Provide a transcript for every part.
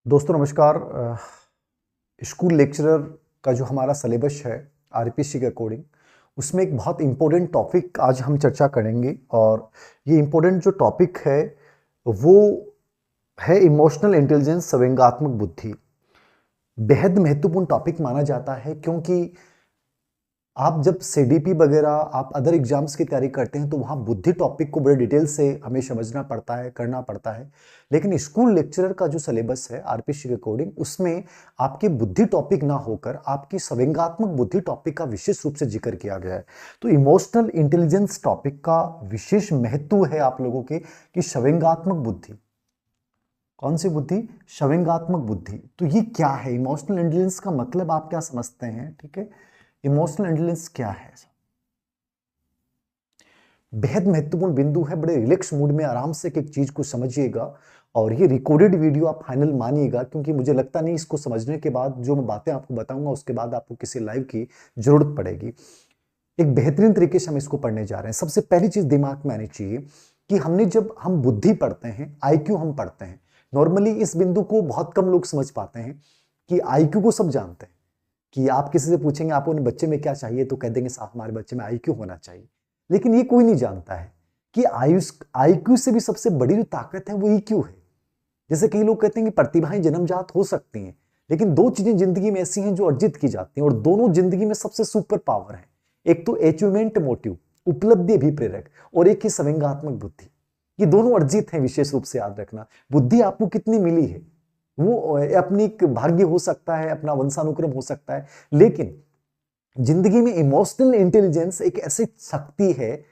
दोस्तों नमस्कार। School lecturer का जो हमारा सिलेबस है आरपीसी के अकॉर्डिंग, उसमें एक बहुत इम्पोर्टेंट टॉपिक आज हम चर्चा करेंगे। और ये इम्पोर्टेंट जो टॉपिक है वो है इमोशनल इंटेलिजेंस, संवेगात्मक बुद्धि। बेहद महत्वपूर्ण टॉपिक माना जाता है क्योंकि आप जब सीडीपी वगैरह आप अदर एग्जाम्स की तैयारी करते हैं तो वहाँ बुद्धि टॉपिक को बड़े डिटेल से हमें समझना पड़ता है, करना पड़ता है। लेकिन स्कूल लेक्चरर का जो सिलेबस है आरपीसी के अकॉर्डिंग, उसमें आपके बुद्धि टॉपिक ना होकर आपकी संवेगात्मक बुद्धि टॉपिक का विशेष रूप से जिक्र किया गया है। तो इमोशनल इंटेलिजेंस टॉपिक का विशेष महत्व है आप लोगों के कि संवेगात्मक बुद्धि। कौन सी बुद्धि? संवेगात्मक बुद्धि। तो ये क्या है? इमोशनल इंटेलिजेंस का मतलब आप क्या समझते हैं? ठीक है, इमोशनल इंटेलिजेंस क्या है? बेहद महत्वपूर्ण बिंदु है। बड़े रिलैक्स मूड में आराम से एक चीज को समझिएगा और ये रिकॉर्डेड वीडियो आप फाइनल मानिएगा, क्योंकि मुझे लगता नहीं इसको समझने के बाद जो मैं बातें आपको बताऊंगा उसके बाद आपको किसी लाइव की जरूरत पड़ेगी। एक बेहतरीन तरीके से हम इसको पढ़ने जा रहे हैं। सबसे पहली चीज दिमाग में आनी चाहिए कि हमने जब हम बुद्धि पढ़ते हैं, आईक्यू हम पढ़ते हैं, नॉर्मली इस बिंदु को बहुत कम लोग समझ पाते हैं कि आईक्यू को सब जानते हैं। कि आप किसी से पूछेंगे आपको अपने बच्चे में क्या चाहिए तो कह देंगे साहब हमारे बच्चे में आईक्यू होना चाहिए। लेकिन ये कोई नहीं जानता है कि आईक्यू से भी सबसे बड़ी जो ताकत है वो ईक्यू है। जैसे कई लोग कहते हैं कि प्रतिभाएं जन्मजात हो सकती हैं, लेकिन दो चीजें जिंदगी में ऐसी हैं जो अर्जित की जाती हैं और दोनों जिंदगी में सबसे सुपर पावर है। एक तो अचीवमेंट मोटिव, उपलब्धि अभिप्रेरक, और एक है संवेगात्मक बुद्धि। ये दोनों अर्जित हैं, विशेष रूप से याद रखना। बुद्धि आपको कितनी मिली है वो अपनी एक भाग्य हो सकता है, अपना वंशानुक्रम हो सकता है, लेकिन जिंदगी में इमोशनल इंटेलिजेंस एक ऐसी शक्ति है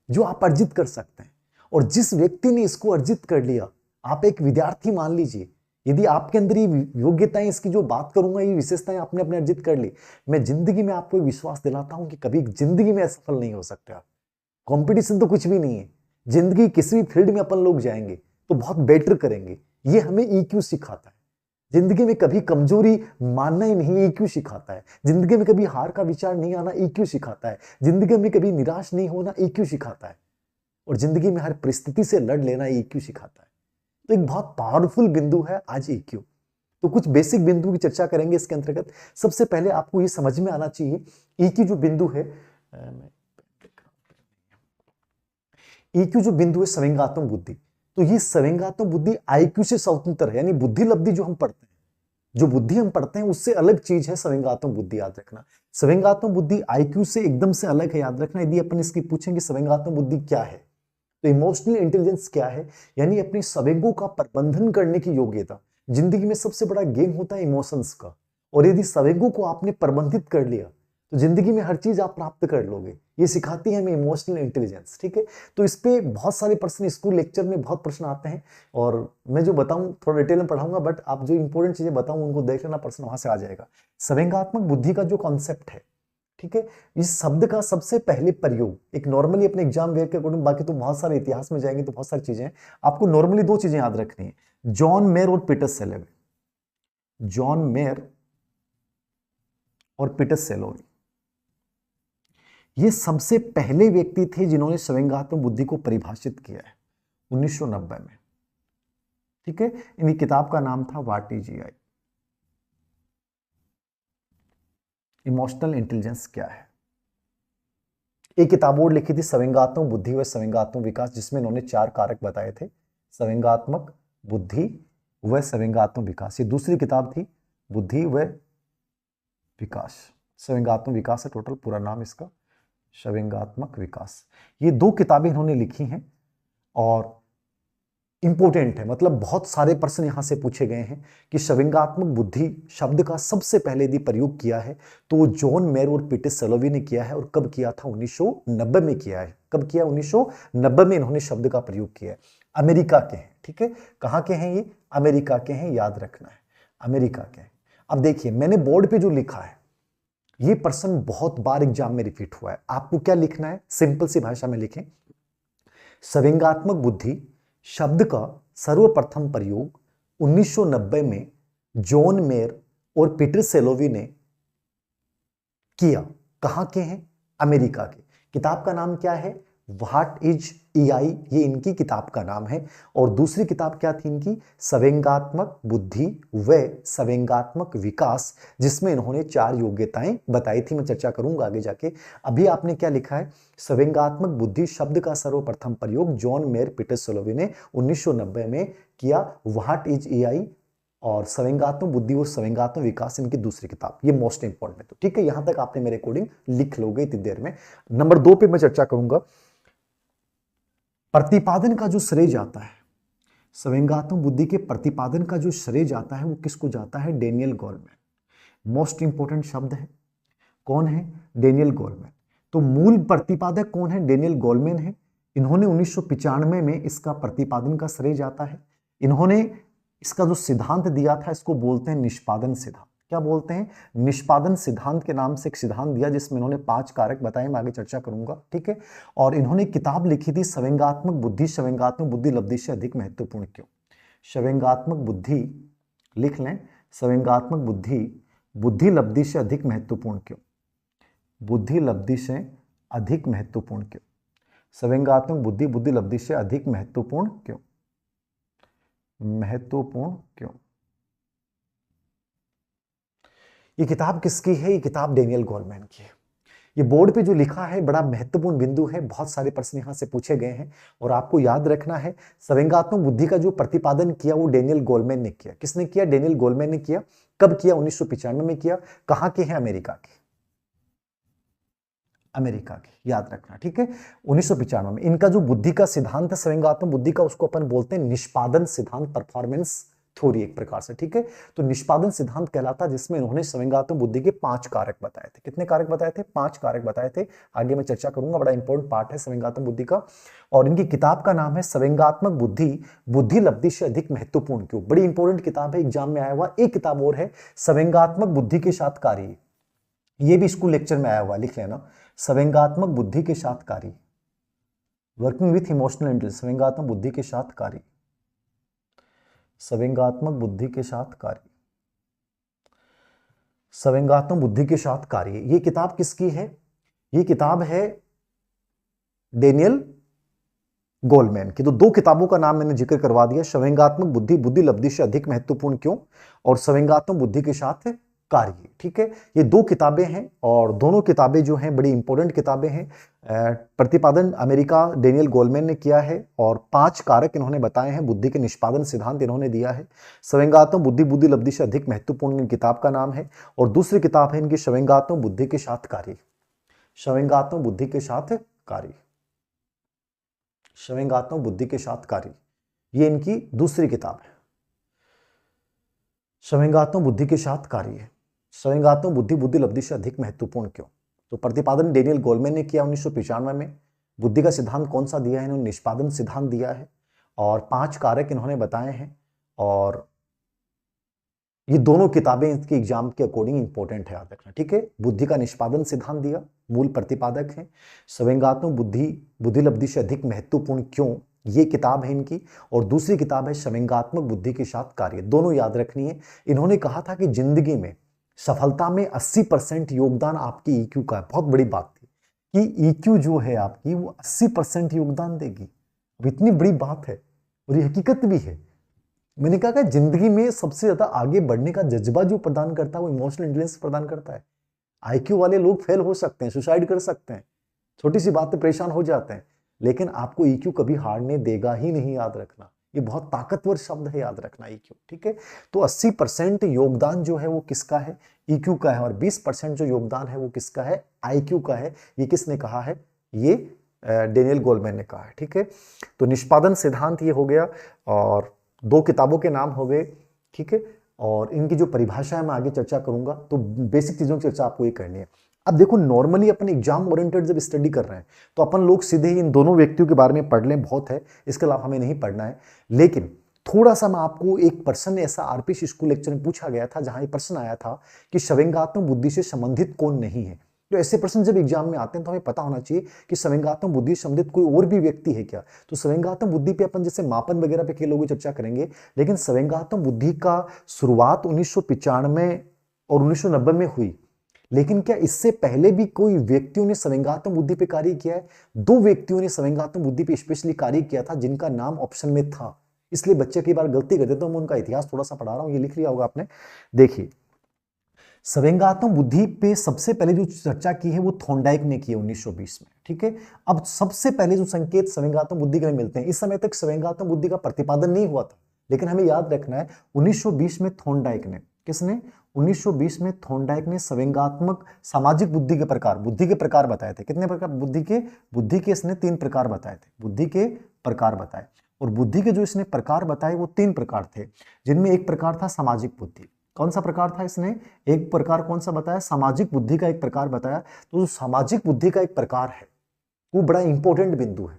जो आप अर्जित कर सकते हैं। और जिस व्यक्ति ने इसको अर्जित कर लिया, आप एक विद्यार्थी मान लीजिए, यदि आपके अंदर ये योग्यताएं, इसकी जो बात करूंगा, ये विशेषताएं आपने अपने अर्जित कर ली, मैं जिंदगी में आपको विश्वास दिलाता हूं कि कभी जिंदगी में असफल नहीं हो सकते आप। कंपटीशन तो कुछ भी नहीं है। जिंदगी किसी भी फील्ड में अपन लोग जाएंगे तो बहुत बेटर करेंगे। ये हमें ईक्यू सिखाता है। जिंदगी में कभी कमजोरी मानना ही नहीं, ईक्यू सिखाता है। जिंदगी में कभी हार का विचार नहीं आना, ईक्यू सिखाता है। जिंदगी में कभी निराश नहीं होना, ईक्यू सिखाता है। और जिंदगी में हर परिस्थिति से लड़ लेना ईक्यू सिखाता है। तो एक बहुत पावरफुल बिंदु है आज ईक्यू। तो कुछ बेसिक बिंदु की चर्चा करेंगे इसके अंतर्गत। सबसे पहले आपको ये समझ में आना चाहिए ईक्यू जो बिंदु है, ईक्यू जो बिंदु है संवेगात्मक बुद्धि, तो ये संवेगात्मक बुद्धि आईक्यू से स्वतंत्र है। यानी बुद्धि लब्धि जो हम पढ़ते हैं, जो बुद्धि हम पढ़ते हैं उससे अलग चीज है संवेगात्मक बुद्धि, याद रखना। संवेगात्मक बुद्धि आईक्यू से एकदम से अलग है, याद रखना। यदि अपन इसकी पूछेंगे संवेगात्मक बुद्धि क्या है, तो इमोशनल इंटेलिजेंस क्या है, यानी अपने संवेगों का प्रबंधन करने की योग्यता। जिंदगी में सबसे बड़ा गेम होता है इमोशंस का, और यदि संवेगों को आपने प्रबंधित कर लिया तो जिंदगी में हर चीज आप प्राप्त कर लोगे। ये सिखाती है हमें इमोशनल इंटेलिजेंस, ठीक है। तो इस पे बहुत सारे प्रश्न स्कूल लेक्चर में बहुत प्रश्न आते हैं, और मैं जो बताऊं थोड़ा डिटेल में पढ़ाऊंगा, बट आप जो इंपॉर्टेंट चीजें बताऊं उनको देख लेना, प्रश्न वहां से आ जाएगा। संवेगात्मक बुद्धि का जो कॉन्सेप्ट है, ठीक है, इस शब्द का सबसे पहले प्रयोग एक नॉर्मली अपने एग्जाम वेयर के अकॉर्डिंग, बाकी तो बहुत सारे इतिहास में जाएंगे तो बहुत सारी चीजें हैं, आपको नॉर्मली दो चीजें याद रखनी है, जॉन मेयर और पीटर सेलोवी। जॉन मेयर और पीटर सेलोवी, ये सबसे पहले व्यक्ति थे जिन्होंने संवेगात्मक बुद्धि को परिभाषित किया है 1990 में, ठीक है। इनकी किताब का नाम था what is EI, emotional intelligence क्या है। एक किताब और लिखी थी संवेगात्मक बुद्धि व संवेगात्मक विकास, जिसमें इन्होंने 4 कारक बताए थे, संवेगात्मक बुद्धि व संवेगात्मक विकास। ये दूसरी किताब थी, बुद्धि व विकास, संवेगात्मक विकास है टोटल पूरा नाम इसका, संवेगात्मक विकास। ये 2 किताबें इन्होंने लिखी हैं और इंपोर्टेंट है, मतलब बहुत सारे प्रश्न यहां से पूछे गए हैं कि संवेगात्मक बुद्धि शब्द का सबसे पहले यदि प्रयोग किया है तो जॉन मेयर और पीटर सेलोवी ने किया है। और कब किया था? 1990 में किया है। कब किया? 1990 में इन्होंने शब्द का प्रयोग किया है। अमेरिका के हैं, ठीक है। कहां के हैं ये? अमेरिका के हैं, याद रखना है, अमेरिका के हैं। अब देखिए मैंने बोर्ड पे जो लिखा है, ये प्रश्न बहुत बार एग्जाम में रिपीट हुआ है। आपको क्या लिखना है? सिंपल सी भाषा में लिखें, संवेगात्मक बुद्धि शब्द का सर्वप्रथम प्रयोग 1990 में जॉन मेयर और पीटर सेलोवी ने किया। कहां के हैं? अमेरिका के। किताब का नाम क्या है? व्हाट इज एआई, ये इनकी किताब का नाम है। और दूसरी किताब क्या थी इनकी, संवेगात्मक बुद्धि व संवेगात्मक विकास, जिसमें इन्होंने 4 योग्यताएं बताई थी। मैं चर्चा करूंगा आगे जाके। अभी आपने क्या लिखा है, संवेगात्मक बुद्धि शब्द का सर्वप्रथम प्रयोग जॉन मेयर पीटरसोलोवी ने 1990 में किया। व्हाट इज एआई और संवेगात्मक बुद्धि और संवेगात्मक विकास इनकी दूसरी किताब, ये मोस्ट इंपॉर्टेंट है। तो ठीक है, यहां तक आपने मेरे अकॉर्डिंग लिख लोगे इतनी देर में। नंबर 2 पे मैं चर्चा करूंगा, प्रतिपादन का जो श्रेय जाता है, संवेगात्मक बुद्धि के प्रतिपादन का जो श्रेय जाता है वो किसको जाता है, डेनियल गोलमैन। मोस्ट इंपॉर्टेंट शब्द है, कौन है, डेनियल गोलमैन। तो मूल प्रतिपादक कौन है, डेनियल गोलमैन है। इन्होंने 1995 में इसका प्रतिपादन का श्रेय जाता है। इन्होंने इसका जो सिद्धांत दिया था इसको बोलते हैं निष्पादन सिद्धांत। क्या बोलते हैं, निष्पादन सिद्धांत के नाम से एक सिद्धांत दिया जिसमें इन्होंने 5 कारक बताए, मैं आगे चर्चा करूंगा। ठीक है, और इन्होंने किताब लिखी थी संवेगात्मक बुद्धि लब्धि से अधिक महत्वपूर्ण क्यों। संवेगात्मक बुद्धि लिख लें, संवेगात्मक बुद्धि लब्धि से अधिक महत्वपूर्ण क्यों, बुद्धि लब्धि से अधिक महत्वपूर्ण क्यों, संवेगात्मक बुद्धि लब्धि से अधिक महत्वपूर्ण क्यों, महत्वपूर्ण क्यों। ये किताब किसकी है, ये किताब डेनियल गोलमैन की है। ये बोर्ड पे जो लिखा है बड़ा महत्वपूर्ण बिंदु है, बहुत सारे प्रश्न यहां से पूछे गए हैं और आपको याद रखना है, संवेगात्मक बुद्धि का जो प्रतिपादन किया वो डेनियल गोलमैन ने किया। किसने किया, डेनियल गोलमैन ने किया। कब किया, 1995 में किया। कहां के हैं, अमेरिका के, अमेरिका की, याद रखना। ठीक है, 1995 में। इनका जो बुद्धि का सिद्धांत है संवेगात्मक बुद्धि का, उसको अपन बोलते हैं निष्पादन सिद्धांत, परफॉर्मेंस थ्योरी एक प्रकार से। ठीक है, तो निष्पादन सिद्धांत कहलाता, जिसमें इन्होंने संवेगात्मक बुद्धि के 5 कारक बताए थे। कितने कारक बताए थे, 5 कारक बताए थे। आगे मैं चर्चा करूंगा, बड़ा इंपॉर्टेंट पार्ट है संवेगात्मक बुद्धि का। और इनकी किताब का नाम है संवेगात्मक बुद्धि लब्धि से अधिक महत्वपूर्ण क्यों। बड़ी इंपॉर्टेंट किताब है, एग्जाम में आया हुआ। एक किताब और है, संवेगात्मक बुद्धि के साथ कार्य, ये भी स्कूल लेक्चर में आया हुआ, लिख लेना। संवेगात्मक बुद्धि के साथ कार्य, वर्किंग विथ इमोशनल इंटेलिजेंस, संवेगात्मक बुद्धि के साथ कार्य, संवेगात्मक बुद्धि के साथ कार्य, संवेगात्मक बुद्धि के साथ कार्य। ये किताब किसकी है, ये किताब है डेनियल गोलमैन की। तो 2 किताबों का नाम मैंने जिक्र करवा दिया, संवेगात्मक बुद्धि लब्धि से अधिक महत्वपूर्ण क्यों और संवेगात्मक बुद्धि के साथ कार्य। ठीक है, ये 2 किताबें हैं और दोनों किताबें जो हैं बड़ी इंपॉर्टेंट किताबें हैं। प्रतिपादन अमेरिका डेनियल गोलमैन ने किया है और 5 कारक इन्होंने बताए हैं, बुद्धि के निष्पादन सिद्धांत इन्होंने दिया है। संवेगात्मक बुद्धि लब्धि से अधिक महत्वपूर्ण किताब का नाम है। और दूसरी किताब है इनकी संवेगात्मक बुद्धि के साथ कार्य, संवेगात्मक बुद्धि के साथ कार्य, संवेगात्मक बुद्धि के साथ कार्य, ये इनकी दूसरी किताब है। संवेगात्मक बुद्धि के साथ कार्य, संवेगात्मक बुद्धि लब्धि से अधिक महत्वपूर्ण क्यों। तो प्रतिपादन डेनियल गोलमैन ने किया 1995 में। बुद्धि का सिद्धांत कौन सा दिया है, इन्होंने निष्पादन सिद्धांत दिया है और 5 कारक इन्होंने बताए हैं। और ये दोनों किताबें इसके एग्जाम के अकॉर्डिंग इंपॉर्टेंट है, याद रखना। ठीक है, बुद्धि का निष्पादन सिद्धांत दिया, मूल प्रतिपादक है। संवेगात्मक बुद्धि लब्धि से अधिक महत्वपूर्ण क्यों, ये किताब है इनकी। और दूसरी किताब है संवेगात्मक बुद्धि के साथ कार्य, दोनों याद रखनी है। इन्होंने कहा था कि जिंदगी में सफलता में 80% योगदान आपकी ईक्यू का है। बहुत बड़ी बात थी कि ईक्यू जो है आपकी वो 80% योगदान देगी। अब इतनी बड़ी बात है और ये हकीकत भी है। मैंने कहा कि जिंदगी में सबसे ज्यादा आगे बढ़ने का जज्बा जो प्रदान करता है वो इमोशनल इंटेलिजेंस प्रदान करता है। आईक्यू वाले लोग फेल हो सकते हैं, सुसाइड कर सकते हैं, छोटी सी बात पे परेशान हो जाते हैं, लेकिन आपको ईक्यू कभी हारने देगा ही नहीं, याद रखना। ये बहुत ताकतवर शब्द है, याद रखना ईक्यू। ठीक है, तो 80% योगदान जो है वो किसका है, ईक्यू का है, और 20% जो योगदान है वो किसका है, आईक्यू का है। ये किसने कहा है, ये डेनियल गोलमैन ने कहा है। ठीक है, तो निष्पादन सिद्धांत ये हो गया और 2 किताबों के नाम हो गए। ठीक है, और इनकी जो परिभाषा है मैं आगे चर्चा करूंगा। तो बेसिक चीजों की चर्चा आपको ये करनी है। अब देखो, नॉर्मली अपन एग्जाम ओरिएंटेड जब स्टडी कर रहे हैं तो अपन लोग सीधे ही इन दोनों व्यक्तियों के बारे में पढ़ लें, बहुत है, इसके अलावा हमें नहीं पढ़ना है। लेकिन थोड़ा सा मैं आपको, एक प्रश्न ऐसा आरपीएस स्कूल लेक्चर में पूछा गया था जहां ये प्रश्न आया था कि संवेगात्मक बुद्धि से संबंधित कौन नहीं है। तो ऐसे प्रश्न जब एग्जाम में आते हैं तो हमें पता होना चाहिए कि संवेगात्मक बुद्धि से संबंधित कोई और भी व्यक्ति है क्या। तो संवेगात्मक बुद्धि पे अपन जैसे मापन वगैरह पे कई लोगों चर्चा करेंगे, लेकिन संवेगात्मक बुद्धि का शुरुआत 1995 और 1990 में हुई, लेकिन क्या इससे पहले भी कोई व्यक्तियों ने संवेगात्मक बुद्धि पे कार्य किया है? 2 व्यक्तियों ने संवेगात्मक बुद्धि पे स्पेशली कार्य किया था, जिनका नाम ऑप्शन में था। इसलिए बच्चे कई बार गलती कर देते हैं, मैं उनका इतिहास थोड़ा सा पढ़ा रहा हूं, ये लिख लिया होगा आपने। देखिए, संवेगात्मक बुद्धि पे सबसे पहले जो चर्चा की है वो थॉर्नडाइक ने की है 1920 में, ठीक है। अब सबसे पहले जो संकेत संवेगात्मक बुद्धि के मिलते हैं, इस समय तक संवेगात्मक बुद्धि का प्रतिपादन नहीं हुआ था, लेकिन हमें याद रखना है 1920 में थॉर्नडाइक ने, किसने? 1920 में थॉर्नडाइक ने संवेगात्मक सामाजिक बुद्धि के प्रकार बताए थे। कितने प्रकार? बुद्धि के इसने 3 प्रकार बताए थे, बुद्धि के प्रकार बताए। और बुद्धि के जो इसने प्रकार बताए वो 3 प्रकार थे, जिनमें एक प्रकार था सामाजिक बुद्धि। कौन सा प्रकार था? इसने एक प्रकार कौन सा बताया? सामाजिक बुद्धि का एक प्रकार बताया। तो जो सामाजिक बुद्धि का एक प्रकार है वो बड़ा इंपॉर्टेंट बिंदु है,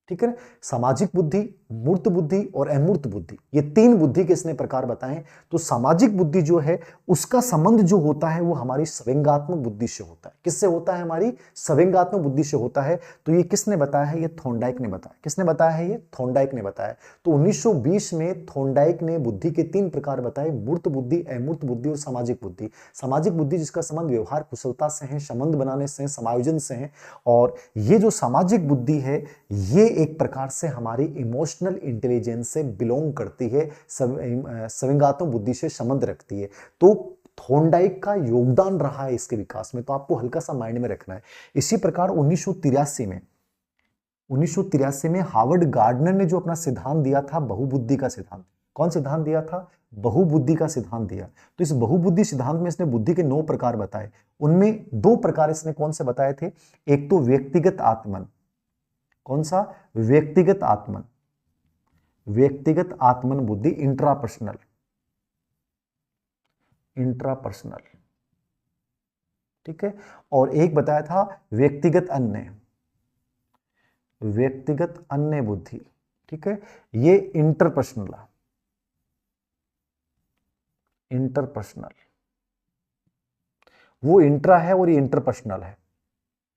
ठीक है ना। सामाजिक बुद्धि, मूर्त बुद्धि और अमूर्त बुद्धि, ये 3 बुद्धि के इसने प्रकार बताए। तो सामाजिक बुद्धि जो है उसका संबंध जो होता है वो हमारी संवेगात्मक बुद्धि से होता है। किससे होता है? हमारी संवेगात्मक बुद्धि से होता है। तो ये किसने बताया है? ये थॉर्नडाइक ने बताया। किसने बताया है? ये थॉर्नडाइक ने बताया। तो 1920 में थॉर्नडाइक ने बुद्धि के 3 प्रकार बताए, मूर्त बुद्धि, अमूर्त बुद्धि और सामाजिक बुद्धि। सामाजिक बुद्धि जिसका संबंध व्यवहार कुशलता से है, संबंध बनाने से, समायोजन से है। और ये जो सामाजिक बुद्धि है ये एक प्रकार से हमारी इमोशनल इंटेलिजेंस से बिलोंग करती है, संवेगात्मक बुद्धि से संबंध रखती है। तो थॉर्नडाइक का योगदान रहा है इसके विकास में, तो आपको हल्का सा माइंड में रखना है। इसी प्रकार 1983 में हार्वर्ड गार्डनर ने जो अपना सिद्धांत दिया था, बहुबुद्धि का सिद्धांत। कौन सिद्धांत दिया था? बहुबुद्धि का सिद्धांत दिया। तो इस बहुबुद्धि सिद्धांत में इसने बुद्धि के 9 प्रकार बताए। उनमें 2 प्रकार इसने कौन से बताए थे? एक तो व्यक्तिगत आत्मन। कौन सा? व्यक्तिगत आत्मन, व्यक्तिगत आत्मन बुद्धि, इंट्रापर्सनल, ठीक है। और एक बताया था व्यक्तिगत अन्य, व्यक्तिगत अन्य बुद्धि, ठीक है। ये इंटरपर्सनल, वो इंट्रा है और ये इंटरपर्सनल है,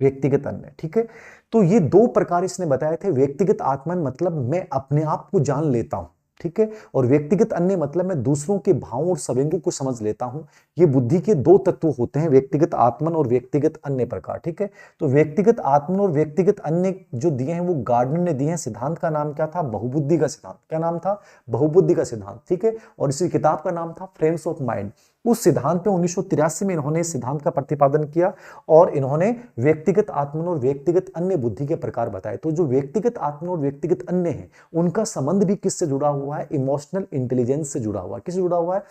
व्यक्तिगत अन्य, ठीक है। तो ये 2 प्रकार इसने बताए थे। व्यक्तिगत आत्मन मतलब मैं अपने आप को जान लेता हूं, ठीक है। और व्यक्तिगत अन्य मतलब मैं दूसरों के भावों और संवेगों को समझ लेता हूं। ये बुद्धि के 2 तत्व होते हैं, व्यक्तिगत आत्मन और व्यक्तिगत अन्य प्रकार, ठीक है। तो व्यक्तिगत आत्मन और व्यक्तिगत अन्य जो दिए हैं वो गार्डनर ने दिए हैं। सिद्धांत का नाम क्या था? बहुबुद्धि का सिद्धांत। क्या नाम था? बहुबुद्धि का सिद्धांत, ठीक है। और इसी किताब का नाम था फ्रेम्स ऑफ माइंड। उस सिद्धांत पे 1983 में इन्होंने सिद्धांत का प्रतिपादन किया और इन्होंने व्यक्तिगत आत्मन और व्यक्तिगत अन्य बुद्धि के प्रकार बताए। तो जो व्यक्तिगत आत्मन और व्यक्तिगत अन्य है उनका संबंध भी किससे जुड़ा हुआ है? इमोशनल इंटेलिजेंस से जुड़ा हुआ है। किससे जुड़ा हुआ है?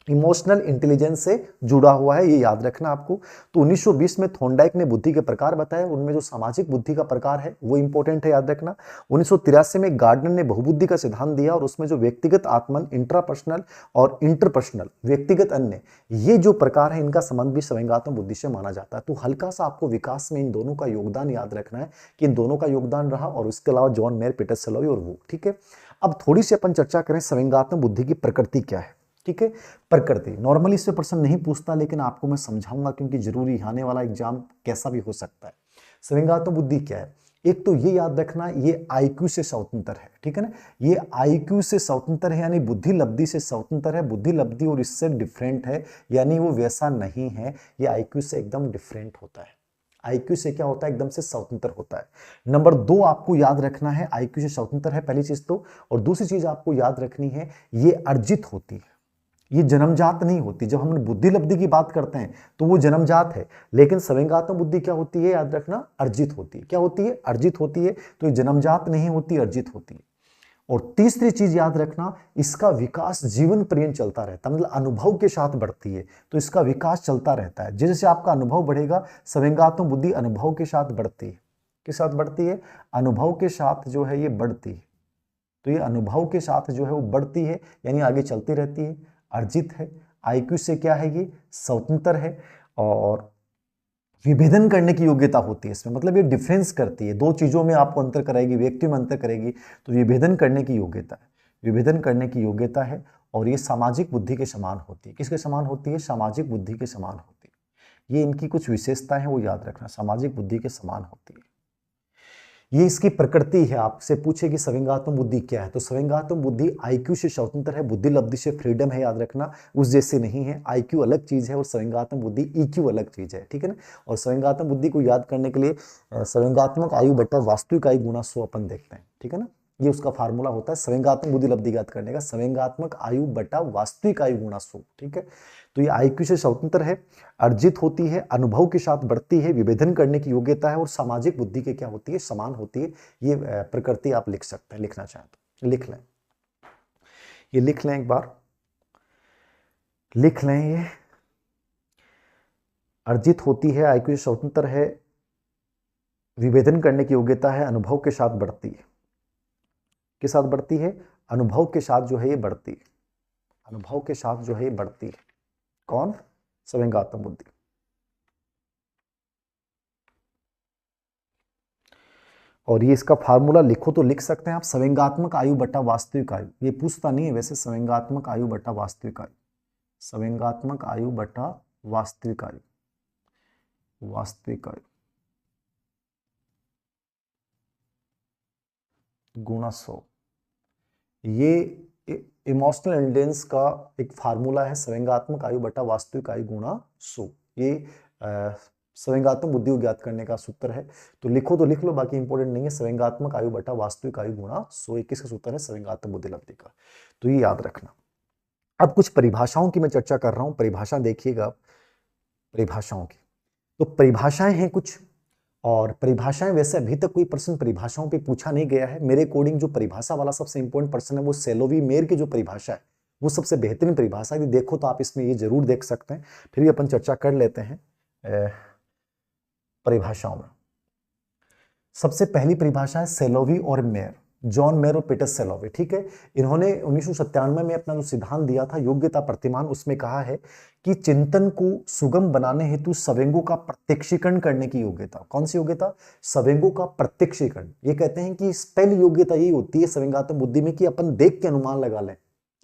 इमोशनल इंटेलिजेंस से जुड़ा हुआ है, ये याद रखना आपको। तो 1920 में थॉर्नडाइक ने बुद्धि के प्रकार बताए, उनमें जो सामाजिक बुद्धि का प्रकार है वो इंपॉर्टेंट है, याद रखना। 1983 में गार्डनर ने बहुबुद्धि का सिद्धांत दिया और उसमें जो व्यक्तिगत आत्मन, इंट्रापर्सनल और इंटरपर्सनल, व्यक्तिगत अन्य, ये जो प्रकार है इनका संबंध भी संवेगात्मक बुद्धि से माना जाता है। तो हल्का सा आपको विकास में इन दोनों का योगदान याद रखना है कि इन दोनों का योगदान रहा, और इसके अलावा जॉन मेयर, पीटर सलोवी और वो, ठीक है। अब थोड़ी सी अपन चर्चा करें संवेगात्मक बुद्धि की प्रकृति क्या है, ठीक है। प्रकृति नॉर्मली इससे प्रश्न नहीं पूछता, लेकिन आपको मैं समझाऊंगा क्योंकि जरूरी आने वाला एग्जाम कैसा भी हो सकता है। संवेगात्मक बुद्धि क्या है? एक तो ये याद रखना, ये आईक्यू से स्वतंत्र है, ठीक है ना। ये आईक्यू से स्वतंत्र है, यानी बुद्धि लब्धि से स्वतंत्र है। बुद्धि लब्धि और इससे डिफरेंट है, यानी वो वैसा नहीं है। ये आईक्यू से एकदम डिफरेंट होता है। आईक्यू से क्या होता है? एकदम से स्वतंत्र होता है। नंबर 2 आपको याद रखना है, आईक्यू से स्वतंत्र है, पहली चीज तो। और दूसरी चीज आपको याद रखनी है, ये अर्जित होती है, ये जन्मजात नहीं होती। जब हम बुद्धि लब्धि की बात करते हैं तो वो जन्मजात है, लेकिन संवेगात्मक बुद्धि क्या होती है? याद रखना, अर्जित होती है। क्या होती है? अर्जित होती है। तो ये जन्मजात नहीं होती, अर्जित होती है। और तीसरी चीज याद रखना, इसका विकास जीवन पर्यंत चलता रहता है, मतलब अनुभव के साथ बढ़ती है। तो इसका विकास चलता रहता है, जैसे आपका अनुभव बढ़ेगा, संवेगात्मक बुद्धि अनुभव के साथ बढ़ती है। किस साथ बढ़ती है? अनुभव के साथ जो है ये बढ़ती है। तो ये अनुभव के साथ जो है वो बढ़ती है, यानी आगे चलती रहती है, अर्जित है। आईक्यू से क्या है? ये स्वतंत्र है और विभेदन करने की योग्यता होती है इसमें, मतलब ये डिफरेंस करती है, 2 चीजों में आपको अंतर कराएगी, व्यक्ति में अंतर करेगी। तो विभेदन करने की योग्यता है, विभेदन करने की योग्यता है। और ये सामाजिक बुद्धि के समान होती है। किसके समान होती है? सामाजिक बुद्धि के समान होती है। ये इनकी कुछ विशेषताएं हैं, वो याद रखना, सामाजिक बुद्धि के समान होती है। ये इसकी प्रकृति है। आपसे पूछे कि संवेगात्मक बुद्धि क्या है, तो संवेगात्मक बुद्धि आईक्यू से स्वतंत्र है, बुद्धि लब्धि से फ्रीडम है, याद रखना, उस जैसे नहीं है। आईक्यू अलग चीज है और संवेगात्मक बुद्धि ईक्यू अलग चीज है, ठीक है ना। और संवेगात्मक बुद्धि को याद करने के लिए संवेगात्मक आयु बटा वास्तविक आयु गुणा 100 अपन देखते हैं, ठीक है ना। ये उसका फार्मूला होता है संवेगात्मक बुद्धि लब्धि याद करने का, संवेगात्मक आयु बटा वास्तविक आयु गुणा 100, ठीक है। तो ये आईक्यू से स्वतंत्र है, अर्जित होती है, अनुभव के साथ बढ़ती है, विभेदन करने की योग्यता है और सामाजिक बुद्धि के क्या होती है, समान होती है। ये प्रकृति आप लिख सकते हैं, लिखना चाहें तो लिख लें, ये लिख लें, एक बार लिख लें। ये अर्जित होती है, आईक्यू से स्वतंत्र है, विभेदन करने की योग्यता है, अनुभव के साथ बढ़ती है। के साथ बढ़ती है, अनुभव के साथ जो है ये बढ़ती है, अनुभव के साथ जो है ये बढ़ती है। कौन? संवेगात्मक बुद्धि। और ये इसका फार्मूला लिखो तो लिख सकते हैं आप, संवेगात्मक आयु बटा वास्तविक आयु। ये पूछता नहीं है वैसे, संवेगात्मक आयु बटा वास्तविक आयु, संवेगात्मक आयु बटा वास्तविक आयु, वास्तविक आयु गुणा 100। ये इमोशनल इंटेलिजेंस का एक फार्मूला है, संवेगात्मक आयु बटा वास्तविक आयु गुणा 100। ये संवेगात्मक बुद्धि को ज्ञात करने का सूत्र है। तो लिखो तो लिख लो, बाकी इंपॉर्टेंट नहीं है। संवेगात्मक आयु बटा वास्तविक आयु गुणा 100 किसका सूत्र है? संवेगात्मक बुद्धि लब्धि का। तो ये याद रखना। अब कुछ परिभाषाओं की मैं चर्चा कर रहा हूं, परिभाषा देखिएगा, परिभाषाओं की। तो परिभाषाएं हैं कुछ, और परिभाषाएं वैसे अभी तक कोई प्रश्न परिभाषाओं पे पूछा नहीं गया है। मेरे अकॉर्डिंग जो परिभाषा वाला सबसे इंपॉर्टेंट पर्सन है वो सेलोवी-मेयर की जो परिभाषा है वो सबसे बेहतरीन परिभाषा है। देखो तो आप इसमें ये जरूर देख सकते हैं, फिर भी अपन चर्चा कर लेते हैं परिभाषाओं में। सबसे पहली परिभाषा है सेलोवी और मेयर, जॉन मेयर और पीटर सेलोवी, ठीक है। इन्होंने 1997 में अपना जो सिद्धांत दिया था योग्यता प्रतिमान, उसमें कहा है कि चिंतन को सुगम बनाने हेतु संवेगों का प्रत्यक्षीकरण करने की योग्यता। कौन सी योग्यता? संवेगों का प्रत्यक्षीकरण। ये कहते हैं कि पहली योग्यता यही होती है संवेगात्मक बुद्धि में कि अपन देख के अनुमान लगा लें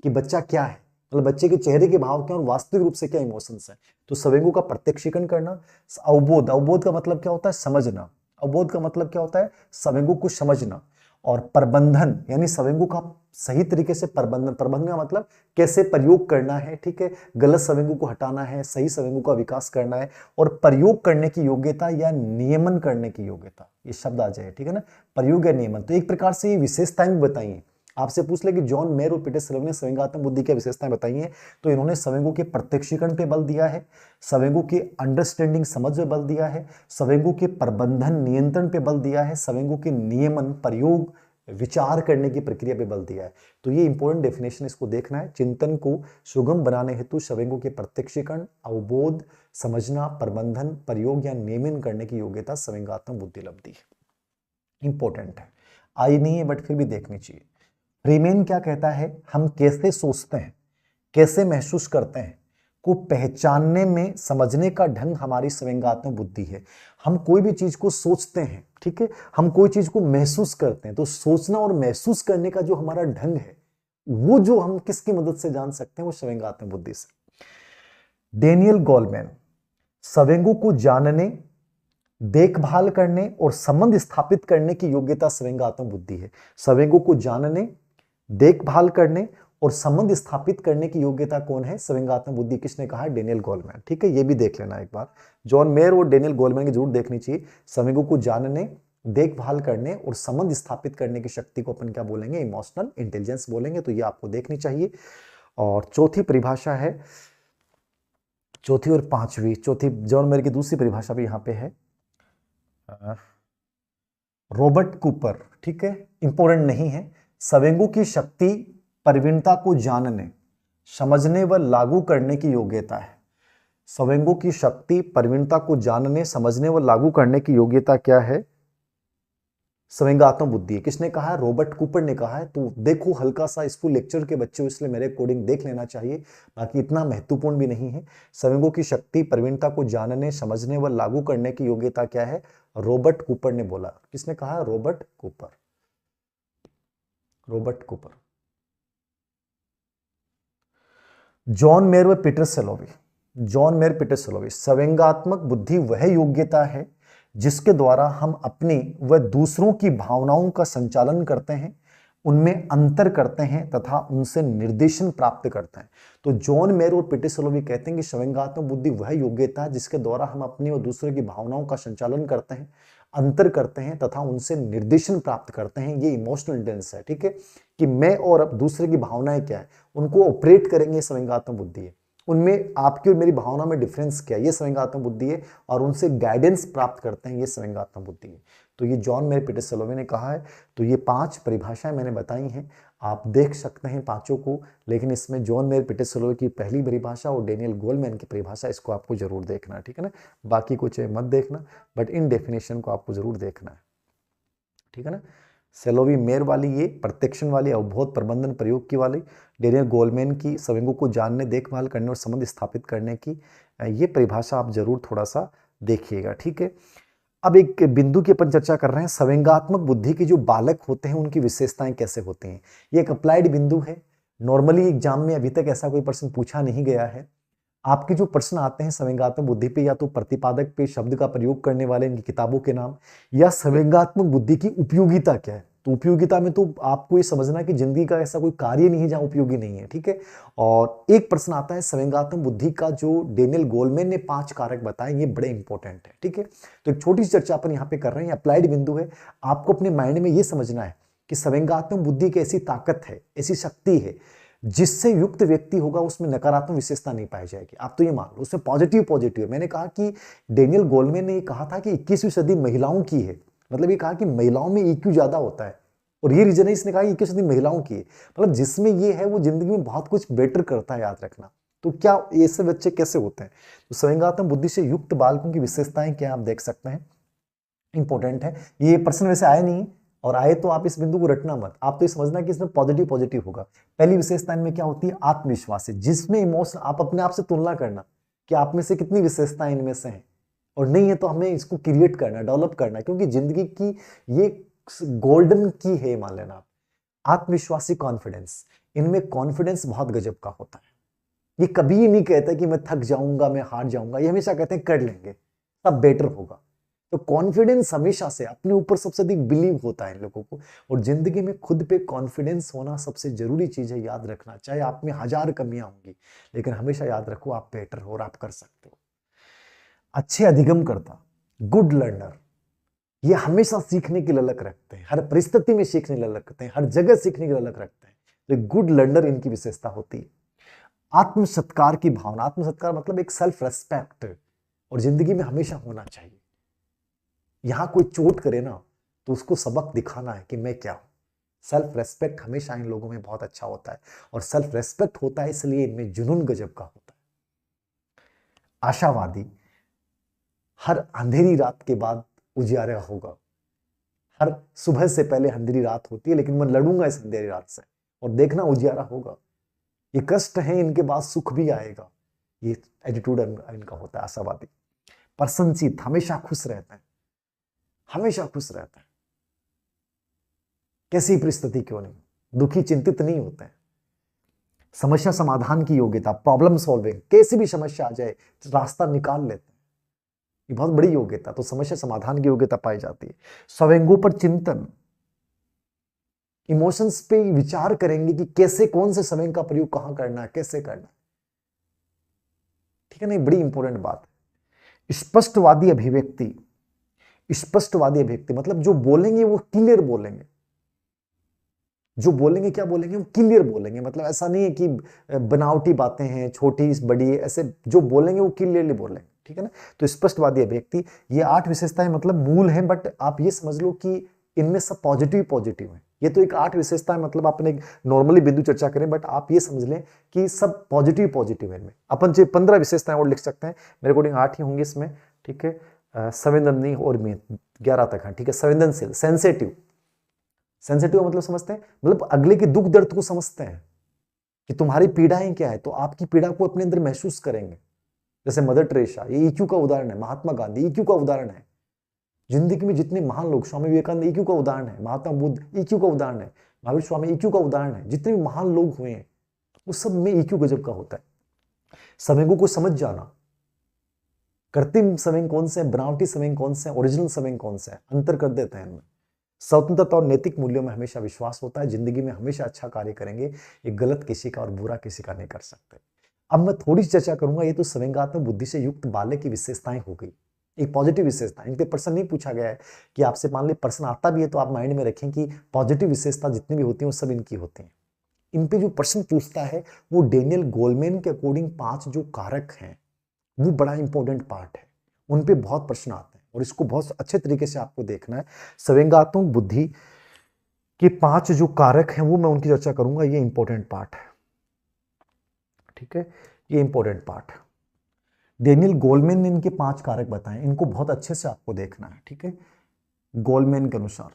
कि बच्चा क्या है, मतलब बच्चे के चेहरे के भाव क्या और वास्तविक रूप से क्या इमोशंस है। तो संवेगों का प्रत्यक्षीकरण करना। अवबोध, अवबोध का मतलब क्या होता है? समझना। अवबोध का मतलब क्या होता है? संवेगों को समझना। और प्रबंधन यानी संवेगों का सही तरीके से प्रबंधन, प्रबंधन का मतलब कैसे प्रयोग करना है, ठीक है। गलत संवेगों को हटाना है, सही संवेगों का विकास करना है। और प्रयोग करने की योग्यता या नियमन करने की योग्यता, ये शब्द आ जाए, ठीक है ना। प्रयोग या नियमन, तो एक प्रकार से ये विशेषताएं भी बताइए। आपसे पूछ ले कि जॉन मेयर और पीटर सेलोवी ने संवेगात्मक बुद्धि की विशेषताएं बताई हैं, तो इन्होंने संवेगों के प्रत्यक्षीकरण पे बल दिया है, संवेगों के अंडरस्टैंडिंग समझ पे बल दिया है, संवेगों के प्रबंधन नियंत्रण पे बल दिया है, संवेगों के नियमन प्रयोग विचार करने की प्रक्रिया पे बल दिया है। तो ये इंपॉर्टेंट डेफिनेशन, इसको देखना है। चिंतन को सुगम बनाने हेतु संवेगों के प्रत्यक्षीकरण, अवबोध, समझना, प्रबंधन, प्रयोग या नियमन करने की योग्यता संवेगात्मक बुद्धि लब्धि है। इंपॉर्टेंट है, आई नहीं है बट फिर भी देखनी चाहिए। फ्रीमेन क्या कहता है? हम कैसे सोचते हैं, कैसे महसूस करते हैं को पहचानने में समझने का ढंग हमारी संवेगात्मक बुद्धि है। हम कोई भी चीज को सोचते हैं, ठीक है, हम कोई चीज को महसूस करते हैं, तो सोचना और महसूस करने का जो हमारा ढंग है वो जो हम किसकी मदद से जान सकते हैं? वो संवेगात्मक बुद्धि से। डेनियल गोलमैन, संवेगों को जानने, देखभाल करने और संबंध स्थापित करने की योग्यता संवेगात्मक बुद्धि है। संवेगों को जानने, देखभाल करने और संबंध स्थापित करने की योग्यता कौन है? संवेगात्मक बुद्धि। किसने कहा है? डेनियल गोलमैन, ठीक है। ये भी देख लेना एक बार, जॉन मेयर और डेनियल गोलमैन की जरूर देखनी चाहिए। संवेगों को जानने, देखभाल करने और संबंध स्थापित करने की शक्ति को अपन क्या बोलेंगे? इमोशनल इंटेलिजेंस बोलेंगे। तो ये आपको देखनी चाहिए। और चौथी परिभाषा है, चौथी और पांचवी, चौथी जॉन मेयर की दूसरी परिभाषा भी यहां पे है, रॉबर्ट कूपर, ठीक है, इंपॉर्टेंट नहीं है। संवेगों की शक्ति प्रवीणता को जानने, समझने व लागू करने की योग्यता है। संवेगों की शक्ति प्रवीणता को जानने, समझने व लागू करने की योग्यता क्या है? संवेगात्मक बुद्धि है। किसने कहा है? रॉबर्ट कूपर ने कहा है। तो देखो, हल्का सा स्कूल लेक्चर के बच्चे हो इसलिए मेरे अकॉर्डिंग देख लेना चाहिए, बाकी इतना महत्वपूर्ण भी नहीं है। संवेगों की शक्ति प्रवीणता को जानने, समझने व लागू करने की योग्यता क्या है? रॉबर्ट कूपर ने बोला। किसने कहा? Robert Cooper, Robert Cooper. John mayor व पीटर सेलोवी, जॉन मेयर, पीटर सेलोवी, संवेगात्मक बुद्धि वह योग्यता है जिसके द्वारा हम अपनी व दूसरों की भावनाओं का संचालन करते हैं, उनमें अंतर करते हैं तथा उनसे निर्देशन प्राप्त करते हैं। तो जॉन मेयर और पीटर सलोवी कहते हैं कि संवेगात्मक बुद्धि वह योग्यता है जिसके द्वारा हम अपनी और दूसरे की भावनाओं का संचालन करते हैं, अंतर करते हैं तथा उनसे निर्देशन प्राप्त करते हैं। ये इमोशनल इंटेलिजेंस है, ठीक है, कि मैं और अब दूसरे की भावनाएं क्या है उनको ऑपरेट करेंगे, संवेगात्मक बुद्धि है। उनमें आपकी और मेरी भावना में डिफरेंस क्या है, ये संवेगात्मक बुद्धि है, और उनसे गाइडेंस प्राप्त करते हैं, ये संवेगात्मक बुद्धि है। तो ये जॉन मेयर पीटर सलोवी ने कहा है। तो ये 5 परिभाषाएं मैंने बताई हैं, आप देख सकते हैं पांचों को, लेकिन इसमें जॉन मेयर पीटर सलोवी की पहली परिभाषा और डेनियल गोलमैन की परिभाषा, इसको आपको जरूर देखना है, ठीक है ना। बाकी कुछ मत देखना, बट इन डेफिनेशन को आपको जरूर देखना है, ठीक है ना। सेलोवी मेयर वाली ये प्रत्यक्षण वाली, अवबोध प्रबंधन प्रयोग की वाली, डेनियल गोलमैन की संवेगों को जानने, देखभाल करने और संबंध स्थापित करने की, ये परिभाषा आप जरूर थोड़ा सा देखिएगा, ठीक है। अब एक बिंदु की अपन चर्चा कर रहे हैं, संवेगात्मक बुद्धि के जो बालक होते हैं उनकी विशेषताएं कैसे होती हैं। ये एक अप्लाइड बिंदु है। नॉर्मली एग्जाम में अभी तक ऐसा कोई प्रश्न पूछा नहीं गया है। आपके जो प्रश्न आते हैं संवेगात्मक बुद्धि पे, या तो प्रतिपादक पे शब्द का प्रयोग करने वाले इनकी किताबों के नाम, या संवेगात्मक बुद्धि की उपयोगिता क्या है। तो उपयोगिता में तो आपको ये समझना कि जिंदगी का ऐसा कोई कार्य नहीं है जहां उपयोगी नहीं है, ठीक है। और एक प्रश्न आता है संवेगात्मक बुद्धि का, जो डेनियल गोलमैन ने 5 कारक बताए, ये बड़े इंपॉर्टेंट है, ठीक है। तो एक छोटी सी चर्चा अपन यहाँ पे कर रहे हैं, अप्लाइड बिंदु है। आपको अपने माइंड में ये समझना है कि संवेगात्मक बुद्धि की ऐसी ताकत है, ऐसी शक्ति है, जिससे युक्त व्यक्ति होगा उसमें नकारात्मक विशेषता नहीं पाई जाएगी। आप तो ये मान लो उसमें पॉजिटिव पॉजिटिव है। मैंने कहा कि डेनियल गोलमैन ने ये कहा था कि 21वीं सदी महिलाओं की है, मतलब ये कहा कि महिलाओं में ईक्यू ज्यादा होता है, और ये रीजन है इसने कहा 21वीं सदी महिलाओं की है, मतलब जिसमें ये है वो जिंदगी में बहुत कुछ बेटर करता है, याद रखना। तो क्या ऐसे बच्चे कैसे होते हैं, तो संवेगात्मक बुद्धि से युक्त बालकों की विशेषताएं क्या आप देख सकते हैं, इंपॉर्टेंट है। ये प्रश्न वैसे आए नहीं, और आए तो आप इस बिंदु को रटना मत, आप तो ये समझना कि इसमें पॉजिटिव पॉजिटिव होगा। पहली विशेषता इनमें क्या होती है, आत्मविश्वास है, जिसमें इमोशन, आप अपने आप से तुलना करना कि आप में से कितनी विशेषताएं इनमें से हैं, और नहीं है तो हमें इसको क्रिएट करना, डेवलप करना, क्योंकि जिंदगी की ये गोल्डन की है, मान लेना आप। आत्मविश्वासी कॉन्फिडेंस, इनमें कॉन्फिडेंस बहुत गजब का होता है। ये कभी नहीं कहता कि मैं थक जाऊंगा, मैं हार जाऊंगा, ये हमेशा कहते हैं कर लेंगे, सब बेटर होगा। तो कॉन्फिडेंस हमेशा से अपने ऊपर सबसे अधिक बिलीव होता है इन लोगों को, और जिंदगी में खुद पे कॉन्फिडेंस होना सबसे जरूरी चीज है, याद रखना। चाहे आप में 1000 कमियां होंगी, लेकिन हमेशा याद रखो आप बेटर हो और आप कर सकते हो। अच्छे अधिगम करता, गुड लर्नर, ये हमेशा सीखने की ललक रखते हैं, हर परिस्थिति में सीखने की ललक रखते हैं, हर जगह सीखने की ललक रखते हैं। तो गुड लर्नर इनकी विशेषता होती है। आत्म सत्कार की भावना, आत्म सत्कार मतलब एक सेल्फ रेस्पेक्ट, और जिंदगी में हमेशा होना चाहिए। यहां कोई चोट करे ना तो उसको सबक दिखाना है कि मैं क्या हूं। सेल्फ रेस्पेक्ट हमेशा इन लोगों में बहुत अच्छा होता है, और सेल्फ रेस्पेक्ट होता है इसलिए इनमें जुनून गजब का होता है। आशावादी, हर अंधेरी रात के बाद उजियारा होगा, हर सुबह से पहले अंधेरी रात होती है, लेकिन मैं लड़ूंगा इस अंधेरी रात से, और देखना उजियारा होगा। ये कष्ट है, इनके बाद सुख भी आएगा, ये एटीट्यूड इनका होता है आशावादी। प्रसन्नचित्त, हमेशा खुश रहते हैं, हमेशा खुश रहते हैं, कैसी परिस्थिति क्यों नहीं, दुखी चिंतित नहीं होते हैं। समस्या समाधान की योग्यता, प्रॉब्लम सॉल्विंग, कैसी भी समस्या आ जाए रास्ता निकाल लेते हैं, ये बहुत बड़ी योग्यता। तो समस्या समाधान की योग्यता पाई जाती है। संवेगों पर चिंतन, इमोशंस पे विचार करेंगे कि कैसे, कौन से संवेग का प्रयोग कहां करना है, कैसे करना है, ठीक है ना, बड़ी इंपॉर्टेंट बात है। स्पष्टवादी अभिव्यक्ति, स्पष्टवादी अभिव्यक्ति मतलब जो बोलेंगे वो क्लियर बोलेंगे, जो बोलेंगे क्या बोलेंगे, वो क्लियर बोलेंगे। मतलब ऐसा नहीं है कि बनावटी बातें हैं, छोटी बड़ी, ऐसे जो बोलेंगे वो क्लियरली बोलेंगे, ठीक है ना। तो स्पष्टवादी अभिव्यक्ति, ये 8 विशेषताएं मतलब मूल हैं, बट आप ये समझ लो कि इनमें सब पॉजिटिव पॉजिटिव है। ये तो एक 8 विशेषताएं, मतलब अपने नॉर्मली बिंदु चर्चा करें, बट आप ये समझ लें कि सब पॉजिटिव पॉजिटिव है इनमें। अपन जो 15 विशेषताएं और लिख सकते हैं, मेरे अकॉर्डिंग 8 ही होंगी इसमें, ठीक है। संवेदनशील और में 11 तक है, ठीक है। संवेदनशील, सेंसिटिव, सेंसिटिव मतलब समझते हैं, मतलब अगले के दुख दर्द को समझते हैं कि तुम्हारी पीड़ाएं क्या है, तो आपकी पीड़ा को अपने अंदर महसूस करेंगे। जैसे मदर टेरेसा, ये ईक्यू का उदाहरण है। महात्मा गांधी ईक्यू का उदाहरण है। जिंदगी में जितने महान लोग, स्वामी विवेकानंद ईक्यू का उदाहरण है, महात्मा बुद्ध ईक्यू का उदाहरण है, महावीर स्वामी ईक्यू का उदाहरण है। जितने भी महान लोग हुए हैं उस सब में ईक्यू गजब का होता है। संवेगों को समझ जाना, कृत्रिम सवेंग कौन से हैं, बनावटी सवेंग कौन से हैं, ओरिजिनल सवेंग कौन से हैं, अंतर कर देते हैं इनमें। स्वतंत्रता और नैतिक मूल्यों में हमेशा विश्वास होता है, जिंदगी में हमेशा अच्छा कार्य करेंगे, ये गलत किसी का और बुरा किसी का नहीं कर सकते। अब मैं थोड़ी सी चर्चा करूंगा, ये तो सवेंगात्मक बुद्धि से युक्त बालक की विशेषताएं हो गई, एक पॉजिटिव विशेषता। इन पे प्रश्न नहीं पूछा गया है कि आपसे मान ली प्रश्न आता भी है तो आप माइंड में रखें कि पॉजिटिव विशेषता जितनी भी होती है वो सब इनकी होती हैं। इन पे जो प्रश्न पूछता है वो डेनियल गोलमैन के अकॉर्डिंग 5 जो कारक हैं वो बड़ा इंपॉर्टेंट पार्ट है, उन पे बहुत प्रश्न आते हैं और इसको बहुत अच्छे तरीके से आपको देखना है। सवेंगात्मक बुद्धि के 5 जो कारक हैं वो मैं उनकी चर्चा करूंगा, ये इंपॉर्टेंट पार्ट है, ठीक है, ये इंपॉर्टेंट पार्ट है। डेनियल गोलमैन ने इनके 5 कारक बताए, इनको बहुत अच्छे से आपको देखना है, ठीक है। गोलमैन के अनुसार,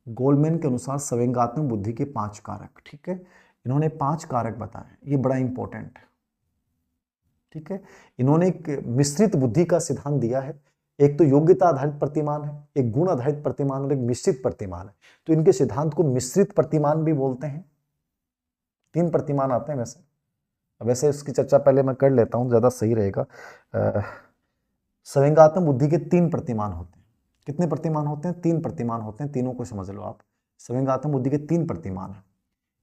गोलमैन के अनुसार सवेंगात्मक बुद्धि के 5 कारक, ठीक है, इन्होंने 5 कारक बताए, ये बड़ा इंपॉर्टेंट है, ठीक है। इन्होंने एक मिश्रित बुद्धि का सिद्धांत दिया है, एक तो योग्यता आधारित प्रतिमान है, एक गुण आधारित प्रतिमान और एक मिश्रित प्रतिमान है। तो इनके सिद्धांत को मिश्रित प्रतिमान भी बोलते हैं। 3 प्रतिमान आते हैं वैसे उसकी चर्चा पहले मैं कर लेता हूं, ज्यादा सही रहेगा। सवेंगात्मक बुद्धि के 3 प्रतिमान होते हैं। कितने प्रतिमान होते हैं? 3 प्रतिमान होते हैं, तीनों को समझ लो आप। सवेंगात्मक बुद्धि के 3 प्रतिमान है।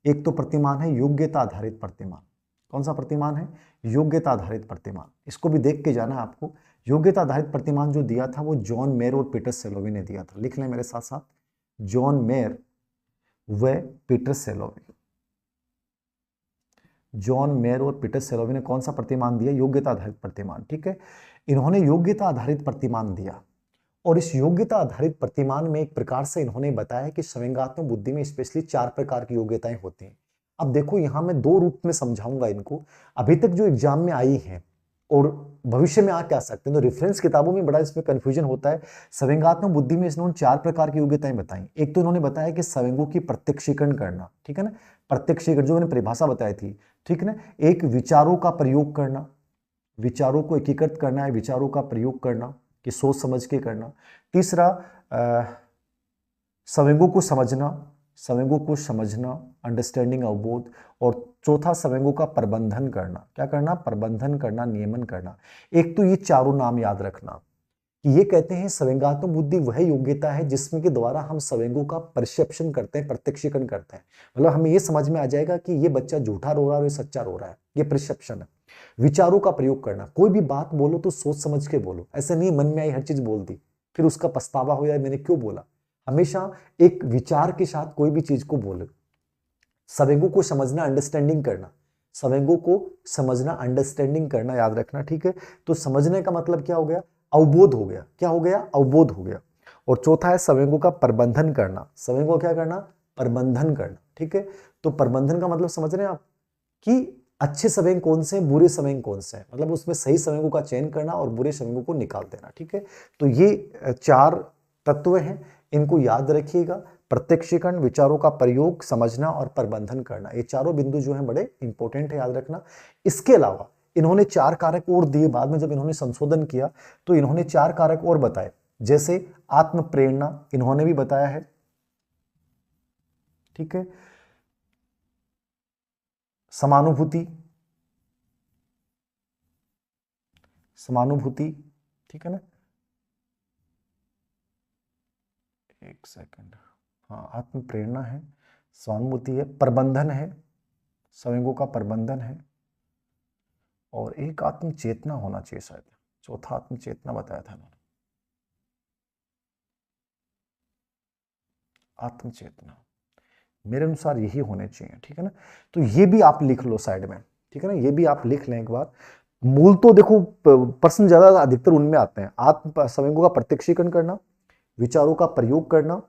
एक तो प्रतिमान है योग्यता आधारित प्रतिमान। कौन सा प्रतिमान है? योग्यता आधारित प्रतिमान। इसको भी देख के जाना है आपको। योग्यता आधारित प्रतिमान जो दिया था वो जॉन मेयर और पीटर सेलोवी ने दिया था, लिख लें मेरे साथ साथ, जॉन मेयर व पीटर सेलोवी। जॉन मेयर और पीटर सेलोवी ने कौन सा प्रतिमान दिया? योग्यता आधारित प्रतिमान, ठीक है। इन्होंने योग्यता आधारित प्रतिमान दिया और इस योग्यता आधारित प्रतिमान में एक प्रकार से इन्होंने बताया कि सवेंगात्मक बुद्धि में स्पेशली 4 प्रकार की योग्यताएं होती हैं। अब देखो यहां मैं 2 रूप में समझाऊंगा इनको, अभी तक जो एग्जाम में आई हैं और भविष्य में आ क्या सकते हैं, तो रेफरेंस किताबों में बड़ा इसमें कंफ्यूजन होता है। सवेंगात्मक बुद्धि में इन्होंने 4 प्रकार की योग्यताएं बताई। एक तो इन्होंने बताया कि सवेंगों की प्रत्यक्षीकरण करना, ठीक है ना, प्रत्यक्षीकरण जो मैंने परिभाषा बताई थी, ठीक है ना। एक विचारों का प्रयोग करना, विचारों को एकीकृत करना है, विचारों का प्रयोग करना कि सोच समझ के करना। तीसरा सवेंगों को समझना, सवेंगों को समझना, अंडरस्टैंडिंग, अवबोध। और चौथा सवेंगों का प्रबंधन करना। क्या करना? प्रबंधन करना, नियमन करना। एक तो ये चारों नाम याद रखना कि ये कहते हैं सवेंगात्मक बुद्धि वह योग्यता है जिसमें के द्वारा हम सवेंगों का परसेप्शन करते हैं, प्रत्यक्षीकरण करते हैं। मतलब हमें ये समझ में आ जाएगा कि ये बच्चा झूठा रो रहा है और ये सच्चा रो रहा है, ये परसेप्शन है। विचारों का प्रयोग करना, कोई भी बात बोलो तो सोच समझ के बोलो, ऐसे नहीं मन में आई हर चीज बोल दी फिर उसका पछतावा हो जाए मैंने क्यों बोला। हमेशा एक विचार के साथ कोई भी चीज को बोले। सवेंगों को समझना, अंडरस्टैंडिंग करना, सवेंगों को समझना, अंडरस्टैंडिंग करना, याद रखना, ठीक है। तो समझने का मतलब क्या हो गया? अवबोध हो गया। क्या हो गया? अवबोध हो गया। और चौथा है सवेंगों का प्रबंधन करना। सवेंगों क्या करना? प्रबंधन करना, ठीक है। तो प्रबंधन का मतलब समझ रहे हैं आप कि अच्छे सवेंग कौन से हैं, बुरे सवेंग कौन से हैं, मतलब उसमें सही सवेंगों का चयन करना और बुरे सवेंगों को निकाल देना, ठीक है। तो ये 4 तत्व हैं, इनको याद रखिएगा। प्रत्यक्षीकरण, विचारों का प्रयोग, समझना और प्रबंधन करना, ये चारों बिंदु जो हैं बड़े इंपॉर्टेंट है, याद रखना। इसके अलावा इन्होंने 4 कारक और दिए बाद में, जब इन्होंने संशोधन किया तो इन्होंने 4 कारक और बताए, जैसे आत्म प्रेरणा इन्होंने भी बताया है, ठीक है। समानुभूति, समानुभूति, ठीक है ना, एक सेकंड, हाँ, आत्म प्रेरणा है, सहानुभूति है, प्रबंधन है, सवेंगों का प्रबंधन है, और एक आत्म चेतना होना चाहिए शायद, चौथा आत्म चेतना बताया था मैंने, आत्म चेतना मेरे अनुसार यही होने चाहिए, ठीक है ना। तो ये भी आप लिख लो साइड में, ठीक है ना, ये भी आप लिख लें एक बार। मूल तो देखो प्रश्न ज्यादा अधिकतर उनमें आते हैं, आत्म सवेंगों का प्रत्यक्षीकरण करना, विचारों का प्रयोग करना,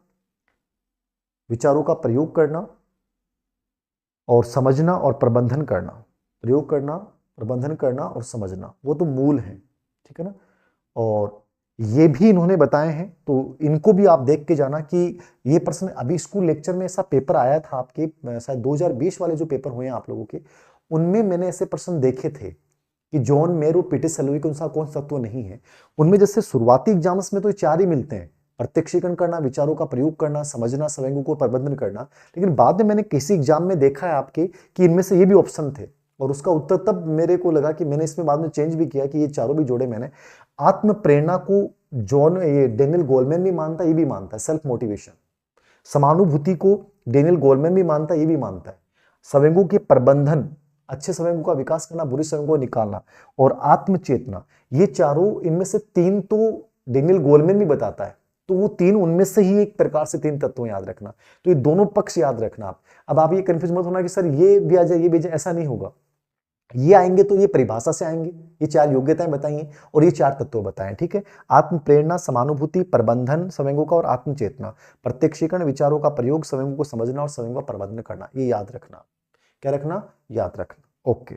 विचारों का प्रयोग करना और समझना और प्रबंधन करना, प्रयोग करना, प्रबंधन करना और समझना, वो तो मूल है, ठीक है ना। और ये भी इन्होंने बताए हैं, तो इनको भी आप देख के जाना कि ये प्रश्न अभी स्कूल लेक्चर में ऐसा पेपर आया था आपके, शायद 2020 वाले जो पेपर हुए हैं आप लोगों के, उनमें मैंने ऐसे प्रश्न देखे थे कि जॉन मेयर और पीटर सेलोवी के अनुसार कौन सा तत्व नहीं है। उनमें जैसे शुरुआती एग्जाम्स में तो 4 ही मिलते हैं, प्रत्यक्षीकरण करना, विचारों का प्रयोग करना, समझना, सवेंगों को प्रबंधन करना, लेकिन बाद में मैंने किसी एग्जाम में देखा है आपके कि इनमें से ये भी ऑप्शन थे, और उसका उत्तर तब मेरे को लगा कि मैंने इसमें बाद में चेंज भी किया कि ये चारों भी जोड़े मैंने। आत्म प्रेरणा को ये डेनियल गोलमैन भी मानता है, ये भी मानता है, सेल्फ मोटिवेशन। समानुभूति को डेनियल गोलमैन भी मानता है, ये भी मानता है। स्वयंगों के प्रबंधन, अच्छे स्वयंगों का विकास करना, बुरे स्वयंगों को निकालना, और आत्मचेतना, ये चारों, इनमें से तीन तो डेनियल गोलमैन भी बताता है, तो वो तीन उनमें से ही एक प्रकार से तीन तत्व याद रखना। तो ये दोनों पक्ष याद रखना आप। अब आप ये कंफ्यूज मत होना कि सर ये भी आ जाए ये भी आ जाए, ऐसा नहीं होगा। ये आएंगे तो ये परिभाषा से आएंगे, ये चार योग्यताएं बताइए और ये चार तत्व बताएं, ठीक है। आत्म प्रेरणा, समानुभूति, प्रबंधन स्वयंगों का, और आत्मचेतना, प्रत्यक्षीकरण, विचारों का प्रयोग, स्वयं को समझना और स्वयं का प्रबंधन करना, ये याद रखना। क्या रखना? याद रखना। ओके,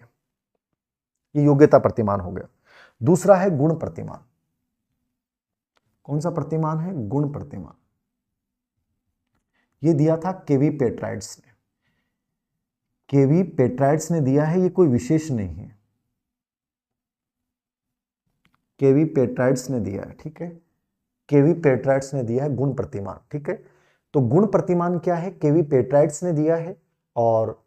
ये योग्यता प्रतिमान हो गया। दूसरा है गुण प्रतिमान। कौन सा प्रतिमान है? गुण प्रतिमान। ये दिया था केवी पेट्राइड्स ने। केवी पेट्राइड्स ने दिया है, ये कोई विशेष नहीं है, केवी पेट्राइड्स ने दिया है, ठीक है। केवी पेट्राइड्स ने दिया है गुण प्रतिमान, ठीक है। तो गुण प्रतिमान क्या है? केवी पेट्राइड्स ने दिया है, और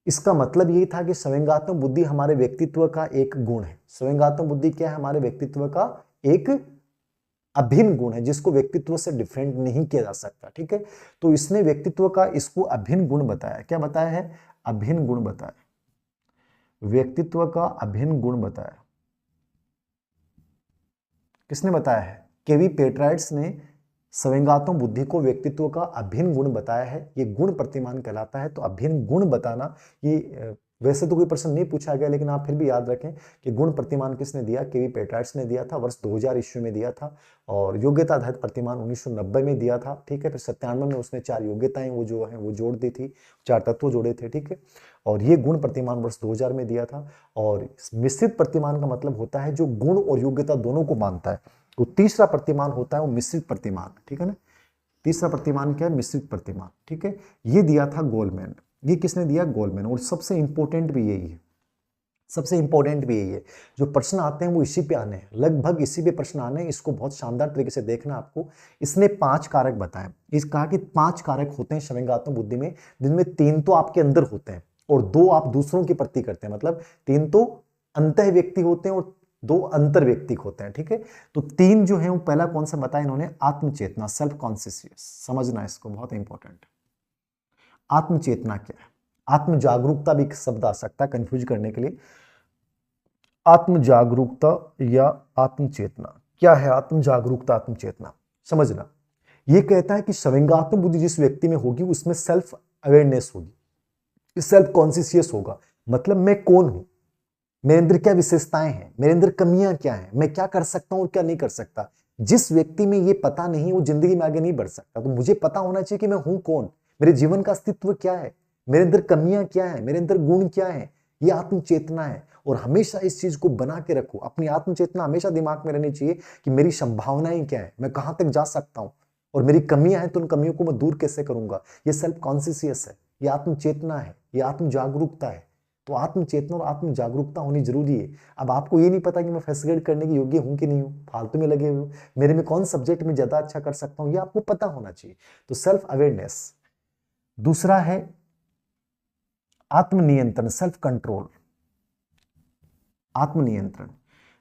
इसका मतलब यही था कि संवेगात्मक बुद्धि हमारे व्यक्तित्व का एक गुण है। संवेगात्मक बुद्धि क्या है? हमारे व्यक्तित्व का एक अभिन्न गुण है, जिसको व्यक्तित्व से डिफरेंट नहीं किया जा सकता, ठीक है। तो इसने व्यक्तित्व का इसको अभिन्न गुण बताया। क्या बताया है? अभिन्न गुण बताया, व्यक्तित्व का अभिन्न गुण बताया। किसने बताया है? केवी पेट्राइड्स ने संवेगात्मक बुद्धि को व्यक्तित्व का अभिन्न गुण बताया है। ये गुण प्रतिमान कहलाता है। तो अभिन्न गुण बताना, ये वैसे तो कोई प्रश्न नहीं पूछा गया, लेकिन आप फिर भी याद रखें कि गुण प्रतिमान किसने दिया? केवी पेट्राइड्स ने दिया था, वर्ष 2000 ईस्वी में दिया था। और योग्यता आधारित प्रतिमान 1990 में दिया था, ठीक है। फिर 97 में उसने चार योग्यताएं वो जो है वो जोड़ दी थी, चार तत्व जोड़े थे, ठीक है। और ये गुण प्रतिमान वर्ष 2000 में दिया था। और मिश्रित प्रतिमान का मतलब होता है जो गुण और योग्यता दोनों को मानता है। तो तीसरा प्रतिमान होता है वो मिश्रित प्रतिमान, ठीक है ना। तीसरा प्रतिमान क्या है? मिश्रित प्रतिमान, ठीक है। ये दिया था गोलमैन। ये किसने दिया? गोलमैन। और सबसे इंपॉर्टेंट भी यही है, सबसे इंपॉर्टेंट भी यही है। जो प्रश्न आते हैं वो इसी पे आने हैं, लगभग इसी पे प्रश्न आने हैं। इसको बहुत शानदार तरीके से देखना आपको। इसने 5 कारक बताए। इस कहा कि 5 कारक होते हैं संवेगात्मक बुद्धि में, जिनमें 3 तो आपके अंदर होते हैं और 2 आप दूसरों की प्रति करते हैं। मतलब 3 तो अंतः व्यक्ति होते हैं और 2 अंतर व्यक्तिक होते हैं, ठीक है। तो 3 जो है वो पहला कौन सा बताया इन्होंने? आत्मचेतना, सेल्फ कॉन्शियस। समझना इसको, बहुत इंपॉर्टेंट। आत्मचेतना क्या है? आत्म जागरूकता भी एक शब्द आ सकता है कंफ्यूज करने के लिए। आत्म जागरूकता या आत्मचेतना क्या है? आत्म जागरूकता, आत्मचेतना समझना। यह कहता है कि संवेगात्मक बुद्धि जिस व्यक्ति में होगी उसमें सेल्फ अवेयरनेस होगी, सेल्फ कॉन्शियस होगा। मतलब मैं कौन हूं, मेरे अंदर क्या विशेषताएं हैं, मेरे अंदर कमियां क्या हैं, मैं क्या कर सकता हूं और क्या नहीं कर सकता। जिस व्यक्ति में ये पता नहीं वो जिंदगी में आगे नहीं बढ़ सकता। तो मुझे पता होना चाहिए कि मैं हूं कौन, मेरे जीवन का अस्तित्व क्या है, मेरे अंदर कमियां क्या है, मेरे अंदर गुण क्या है। ये आत्मचेतना है। और हमेशा इस चीज को बना के रखो। अपनी आत्मचेतना हमेशा दिमाग में रहनी चाहिए कि मेरी संभावनाएं क्या है, मैं कहां तक जा सकता हूं, और मेरी कमियां हैं तो उन कमियों को मैं दूर कैसे करूंगा। ये सेल्फ कॉन्शियस है, ये आत्मचेतना है, ये आत्म जागरूकता है। तो आत्मचेतना और आत्म जागरूकता होनी जरूरी है। अब आपको ये नहीं पता कि मैं फर्स्ट ग्रेड करने के योग्य हूं कि नहीं हूं, फालतू में लगे हुए हो, मेरे में कौन सब्जेक्ट में ज्यादा अच्छा कर सकता हूं, ये आपको पता होना चाहिए। तो सेल्फ अवेयरनेस। दूसरा है आत्मनियंत्रण, सेल्फ कंट्रोल। आत्मनियंत्रण,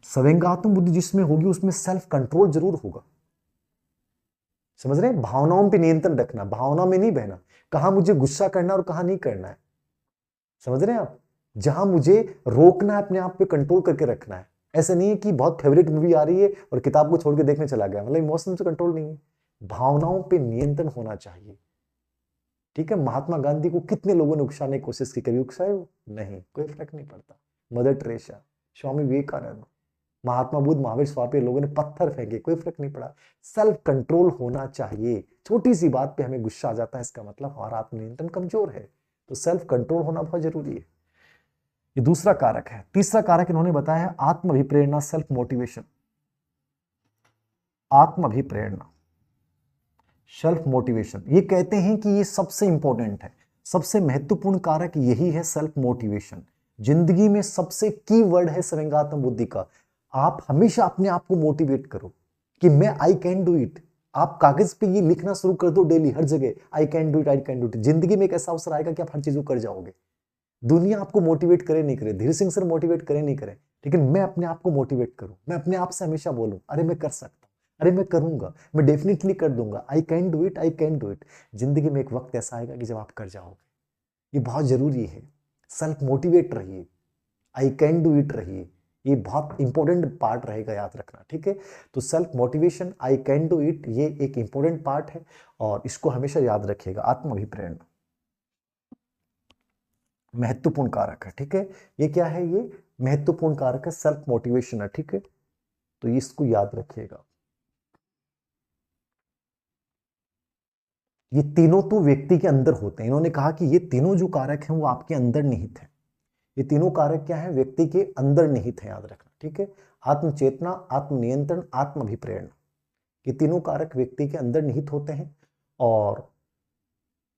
संवेगात्मक बुद्धि जिसमें होगी उसमें सेल्फ कंट्रोल जरूर होगा। समझ रहे हैं? भावनाओं पे नियंत्रण रखना, भावना में नहीं बहना, कहां मुझे गुस्सा करना और कहां नहीं करना है। समझ रहे हैं आप? जहां मुझे रोकना है अपने आप पे कंट्रोल करके रखना है। ऐसा नहीं है कि बहुत फेवरेट मूवी आ रही है और किताब को छोड़ के देखने चला गया, मतलब इमोशन से कंट्रोल नहीं है। भावनाओं पे नियंत्रण होना चाहिए, ठीक है। महात्मा गांधी को कितने लोगों ने उकसाने की कोशिश की, कभी उकसाए हो? नहीं, कोई फर्क नहीं पड़ता। मदर टेरेसा, स्वामी विवेकानंद, महात्मा बुद्ध, महावीर स्वामी, लोगों ने पत्थर फेंके, कोई फर्क नहीं पड़ा। सेल्फ कंट्रोल होना चाहिए। छोटी सी बात पे हमें गुस्सा आ जाता है, इसका मतलब हमारा आत्मनियंत्रण कमजोर है। तो सेल्फ कंट्रोल होना बहुत जरूरी है। ये दूसरा कारक है। तीसरा कारक इन्होंने बताया है आत्माभिप्रेरणा, सेल्फ मोटिवेशन। आत्माभिप्रेरणा, सेल्फ मोटिवेशन, ये कहते हैं कि ये सबसे इंपॉर्टेंट है, सबसे महत्वपूर्ण कारक यही है, सेल्फ मोटिवेशन। जिंदगी में सबसे की वर्ड है संवेगात्मक बुद्धि का। आप हमेशा अपने आप को मोटिवेट करो कि मैं आई कैन डू इट। आप कागज पे ये लिखना शुरू कर दो डेली, हर जगह I can do it, I can do it. जिंदगी में एक ऐसा अवसर आएगा कि आप हर चीज को कर जाओगे। दुनिया आपको मोटिवेट करे नहीं करे, धीरे सिंह सर मोटिवेट करे नहीं करे, लेकिन मैं अपने आप को मोटिवेट करूं, मैं अपने आप से हमेशा बोलूं अरे मैं कर सकता हूं, अरे मैं करूंगा, मैं डेफिनेटली कर दूंगा, I can do it, I can do it. जिंदगी में एक वक्त ऐसा आएगा कि जब आप कर जाओगे, ये बहुत जरूरी है। सेल्फ मोटिवेट रहिए, आई कैन डू इट रहिए, ये बहुत इंपॉर्टेंट पार्ट रहेगा, याद रखना, ठीक है। तो self motivation, I can do it, ये एक इंपॉर्टेंट पार्ट है और इसको हमेशा याद रखिएगा। आत्माभिप्रेरणा महत्वपूर्ण कारक है, ठीक है। ये क्या है, ये महत्वपूर्ण कारक है, सेल्फ मोटिवेशन है, ठीक है। तो इसको याद रखिएगा। ये तीनों तो व्यक्ति के अंदर होते हैं, इन्होंने कहा कि ये तीनों जो कारक हैं वो आपके अंदर निहित है। ये तीनों कारक क्या है, व्यक्ति के अंदर निहित है, याद रखना, ठीक है। आत्मचेतना, आत्मनियंत्रण, आत्माभिप्रेरणा, ये तीनों कारक व्यक्ति के अंदर निहित होते हैं। और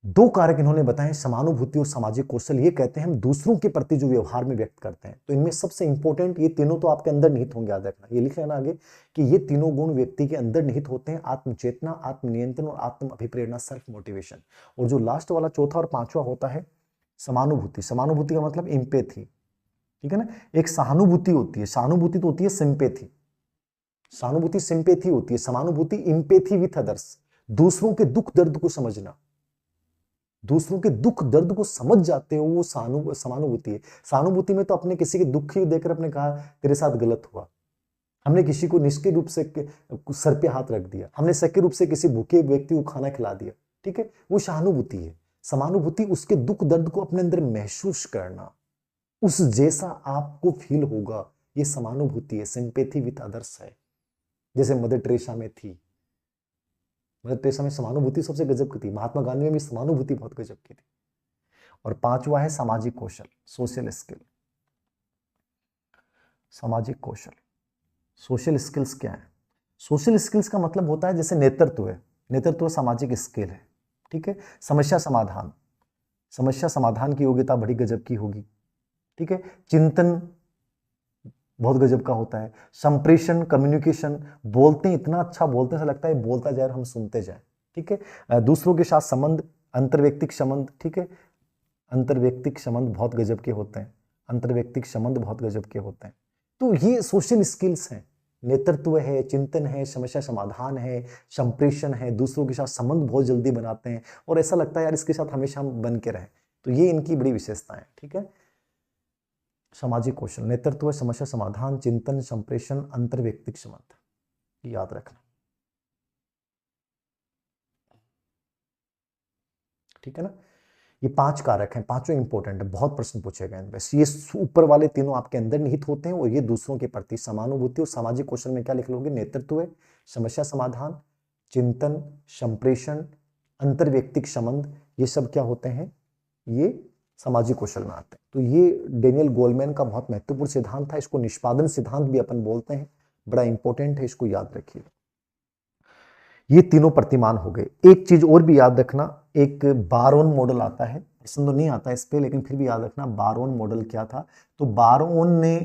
दो कारक इन्होंने बताए, समानुभूति और सामाजिक कौशल। ये कहते हैं हम दूसरों के प्रति जो व्यवहार में व्यक्त करते हैं, तो इनमें सबसे इंपॉर्टेंट ये तीनों तो आपके अंदर निहित होंगे, याद रखना। ये लिख लेना आगे कि ये तीनों गुण व्यक्ति के अंदर निहित होते हैं, आत्मचेतना, आत्मनियंत्रण और आत्म अभिप्रेरणा, सेल्फ मोटिवेशन। और जो लास्ट वाला चौथा और पांचवा होता है समानुभूति। समानुभूति का मतलब एम्पैथी, ठीक है ना। एक सहानुभूति होती है, सहानुभूति तो होती है सिंपैथी, सहानुभूति सिंपैथी होती है, समानुभूति एम्पैथी विथ अदर्स, दूसरों के दुख दर्द को समझना, दूसरों के दुख दर्द को समझ जाते हो, वो समानुभूति है। सहानुभूति में तो अपने किसी के दुख ही देखकर अपने कहा तेरे साथ गलत हुआ, हमने किसी को निष्क्रिय रूप से सर पे हाथ रख दिया, हमने सक्रिय रूप से किसी भूखे व्यक्ति को खाना खिला दिया, ठीक है, वो सहानुभूति है। समानुभूति उसके दुख दर्द को अपने अंदर महसूस करना, उस जैसा आपको फील होगा, ये समानुभूति है, सिंपैथी विद अदर्स है। जैसे मदर टेरेसा में थी, मदर टेरेसा में समानुभूति सबसे गजब की थी, महात्मा गांधी में भी समानुभूति बहुत गजब की थी। और पांचवा है सामाजिक कौशल, सोशल स्किल। सामाजिक कौशल, सोशल स्किल्स क्या है? सोशल स्किल्स का मतलब होता है जैसे नेतृत्व है, नेतृत्व सामाजिक स्किल है, ठीक है। समस्या समाधान, समस्या समाधान की योग्यता बड़ी गजब की होगी, ठीक है। चिंतन बहुत गजब का होता है। संप्रेषण, कम्युनिकेशन, बोलते हैं इतना अच्छा बोलते हैं, लगता है बोलता जाए हम सुनते जाए, ठीक है। दूसरों के साथ संबंध, अंतर्व्यक्तिक संबंध, ठीक है, अंतर्व्यक्तिक संबंध बहुत गजब के होते हैं, अंतर्व्यक्तिक संबंध बहुत गजब के होते हैं। तो ये सोशल स्किल्स हैं, नेतृत्व है, चिंतन है, समस्या समाधान है, संप्रेषण है, दूसरों के साथ संबंध बहुत जल्दी बनाते हैं और ऐसा लगता है यार इसके साथ हमेशा हम बन के रहें। तो ये इनकी बड़ी विशेषताएं, ठीक है। सामाजिक कौशल, नेतृत्व, समस्या समाधान, चिंतन, संप्रेषण, अंतर्व्यक्तिक संबंध, याद रखना, ठीक है ना। ये पांच कारक हैं, पांचों इंपॉर्टेंट है, बहुत प्रश्न पूछे गए बस। ये ऊपर वाले तीनों आपके अंदर निहित होते हैं और ये दूसरों के प्रति समानुभूति। और सामाजिक कौशल में क्या लिख लोगे? नेतृत्व, समस्या समाधान, चिंतन, संप्रेषण, अंतर्व्यक्तिक संबंध, ये सब क्या होते हैं? ये सामाजिक कौशल में आते हैं। तो ये डेनियल गोलमैन का बहुत महत्वपूर्ण सिद्धांत था, इसको निष्पादन सिद्धांत भी अपन बोलते हैं, बड़ा इंपॉर्टेंट है, इसको याद रखिए। ये तीनों प्रतिमान हो गए। एक चीज और भी याद रखना, एक बारोन मॉडल आता है, प्रश्न तो नहीं आता इस पे लेकिन फिर भी याद रखना, बारोन मॉडल क्या था? तो बारोन ने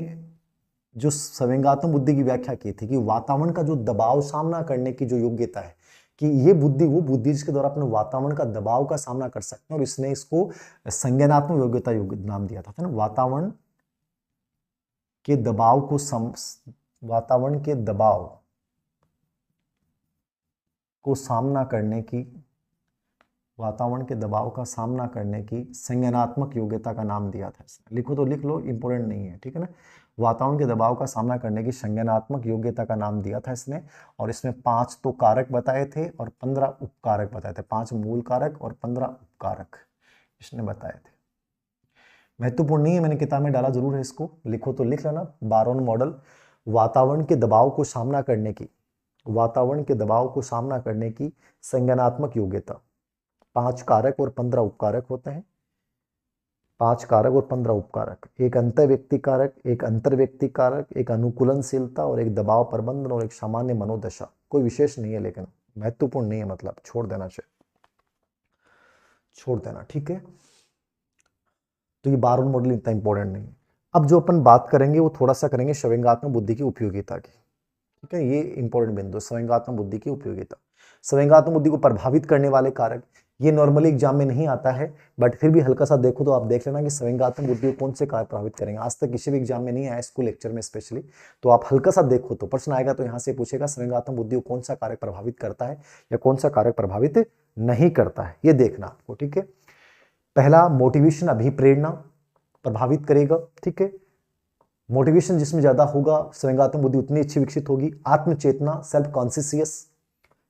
जो संवेगात्मक बुद्धि की व्याख्या की थी कि वातावरण का जो दबाव सामना करने की जो योग्यता है, कि ये बुद्धि वो बुद्धि जिसके द्वारा अपने वातावरण का दबाव का सामना कर सकते हैं, और इसने इसको संज्ञानात्मक योग्यता नाम दिया था ना। वातावरण के दबाव को वातावरण के दबाव को सामना करने की, वातावरण के दबाव का सामना करने की संज्ञानात्मक योग्यता का नाम दिया था इसने। लिखो तो लिख लो, इंपॉर्टेंट नहीं है, ठीक है ना। वातावरण के दबाव का सामना करने की संज्ञानात्मक योग्यता का नाम दिया था इसने। और इसमें 5 तो कारक बताए थे और 15 उपकारक बताए थे, 5 मूल कारक और 15 उपकारक इसने बताए थे। महत्वपूर्ण नहीं है, मैंने किताब में डाला जरूर है, इसको लिखो तो लिख लेना। बारोन मॉडल, वातावरण के दबाव को सामना करने की, वातावरण के दबाव को सामना करने की संज्ञानात्मक योग्यता, 5 कारक और 15 उपकारक होते हैं। 5 कारक और 15 उपकारक, एक अंतर्व्यक्ति कारक, एक अंतर्व्यक्ति कारक, एक अनुकूलनशीलता और एक दबाव प्रबंधन और एक सामान्य मनोदशा। कोई विशेष नहीं है लेकिन महत्वपूर्ण नहीं है, मतलब छोड़ देना चाहिए, छोड़ देना, ठीक है। तो ये बारोन मॉडल इतना इंपॉर्टेंट नहीं है। अब जो अपन बात करेंगे वो थोड़ा सा करेंगे संवेगात्मक बुद्धि की उपयोगिता की, ठीक है। ये इंपॉर्टेंट बिंदु, संवेगात्मक बुद्धि की उपयोगिता। संवेगात्मक बुद्धि को प्रभावित करने वाले कारक, ये नॉर्मली एग्जाम में नहीं आता है, बट फिर भी हल्का सा देखो तो आप देख लेना कि संवेगात्मक बुद्धि को कौन से कार्य प्रभावित करेंगे। आज तक किसी भी एग्जाम में नहीं आया, स्कूल लेक्चर में स्पेशली, तो आप हल्का सा देखो तो प्रश्न आएगा तो यहाँ से पूछेगा संवेगात्मक बुद्धि को कौन सा कार्य प्रभावित करता है या कौन सा कार्य प्रभावित नहीं करता है, ये देखना आपको, ठीक है। पहला मोटिवेशन, अभिप्रेरणा प्रभावित करेगा, ठीक है। मोटिवेशन जिसमें ज्यादा होगा संवेगात्मक बुद्धि उतनी अच्छी विकसित होगी। आत्मचेतना, सेल्फ कॉन्शियस,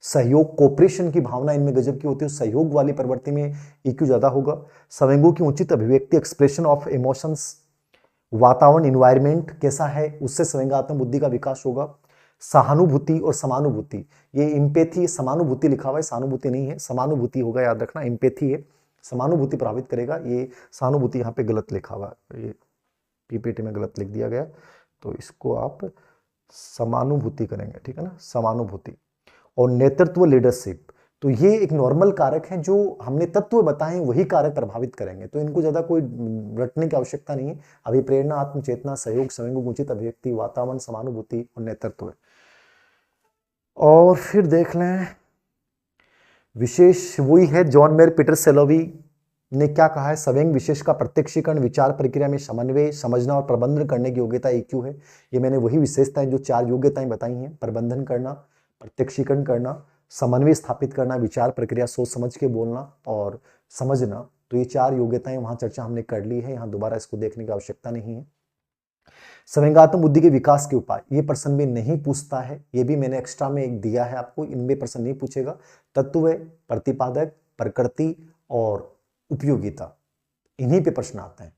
सहयोग, कोऑपरेशन की भावना इनमें गजब की होती है, सहयोग वाली प्रवृत्ति में ईक्यू ज्यादा होगा। संवेगों की उचित अभिव्यक्ति, एक्सप्रेशन ऑफ इमोशंस, वातावरण, इन्वायरमेंट कैसा है, उससे संवेगात्मक बुद्धि का विकास होगा। सहानुभूति और समानुभूति, ये इम्पैथी, समानुभूति लिखा हुआ है, सहानुभूति नहीं है, समानुभूति होगा, याद रखना, इम्पैथी है, समानुभूति प्रभावित करेगा। ये सहानुभूति यहाँ पे गलत लिखा हुआ है, ये पीपीटी में गलत लिख दिया गया, तो इसको आप समानुभूति करेंगे, ठीक है ना, समानुभूति। और नेतृत्व, लीडरशिप, तो ये एक नॉर्मल कारक है, जो हमने तत्व बताए वही कारक प्रभावित करेंगे, तो इनको ज्यादा कोई रटने की आवश्यकता नहीं है। अभिप्रेरणा, आत्मचेतना, सहयोग, संवेग, उचित अभिव्यक्ति, वातावरण, समानुभूति और नेतृत्व। और फिर देख लें विशेष, वही है जॉन मेयर पीटर सेलोवी ने क्या कहा है, संवेग विशेष का प्रत्यक्षीकरण, विचार प्रक्रिया में समन्वय, समझना और प्रबंधन करने की योग्यता ईक्यू है। ये मैंने वही विशेषताएं जो 4 योग्यताएं बताई हैं, प्रबंधन करना, प्रत्यक्षीकरण करना, समन्वय स्थापित करना, विचार प्रक्रिया, सोच समझ के बोलना और समझना, तो ये 4 योग्यताएं वहां चर्चा हमने कर ली है, यहाँ दोबारा इसको देखने की आवश्यकता नहीं है। संवेगात्मक बुद्धि के विकास के उपाय, ये प्रश्न भी नहीं पूछता है, ये भी मैंने एक्स्ट्रा में एक दिया है आपको, इनमें प्रश्न नहीं पूछेगा। तत्व, प्रतिपादक, प्रकृति और उपयोगिता, इन्हीं पे प्रश्न आते हैं,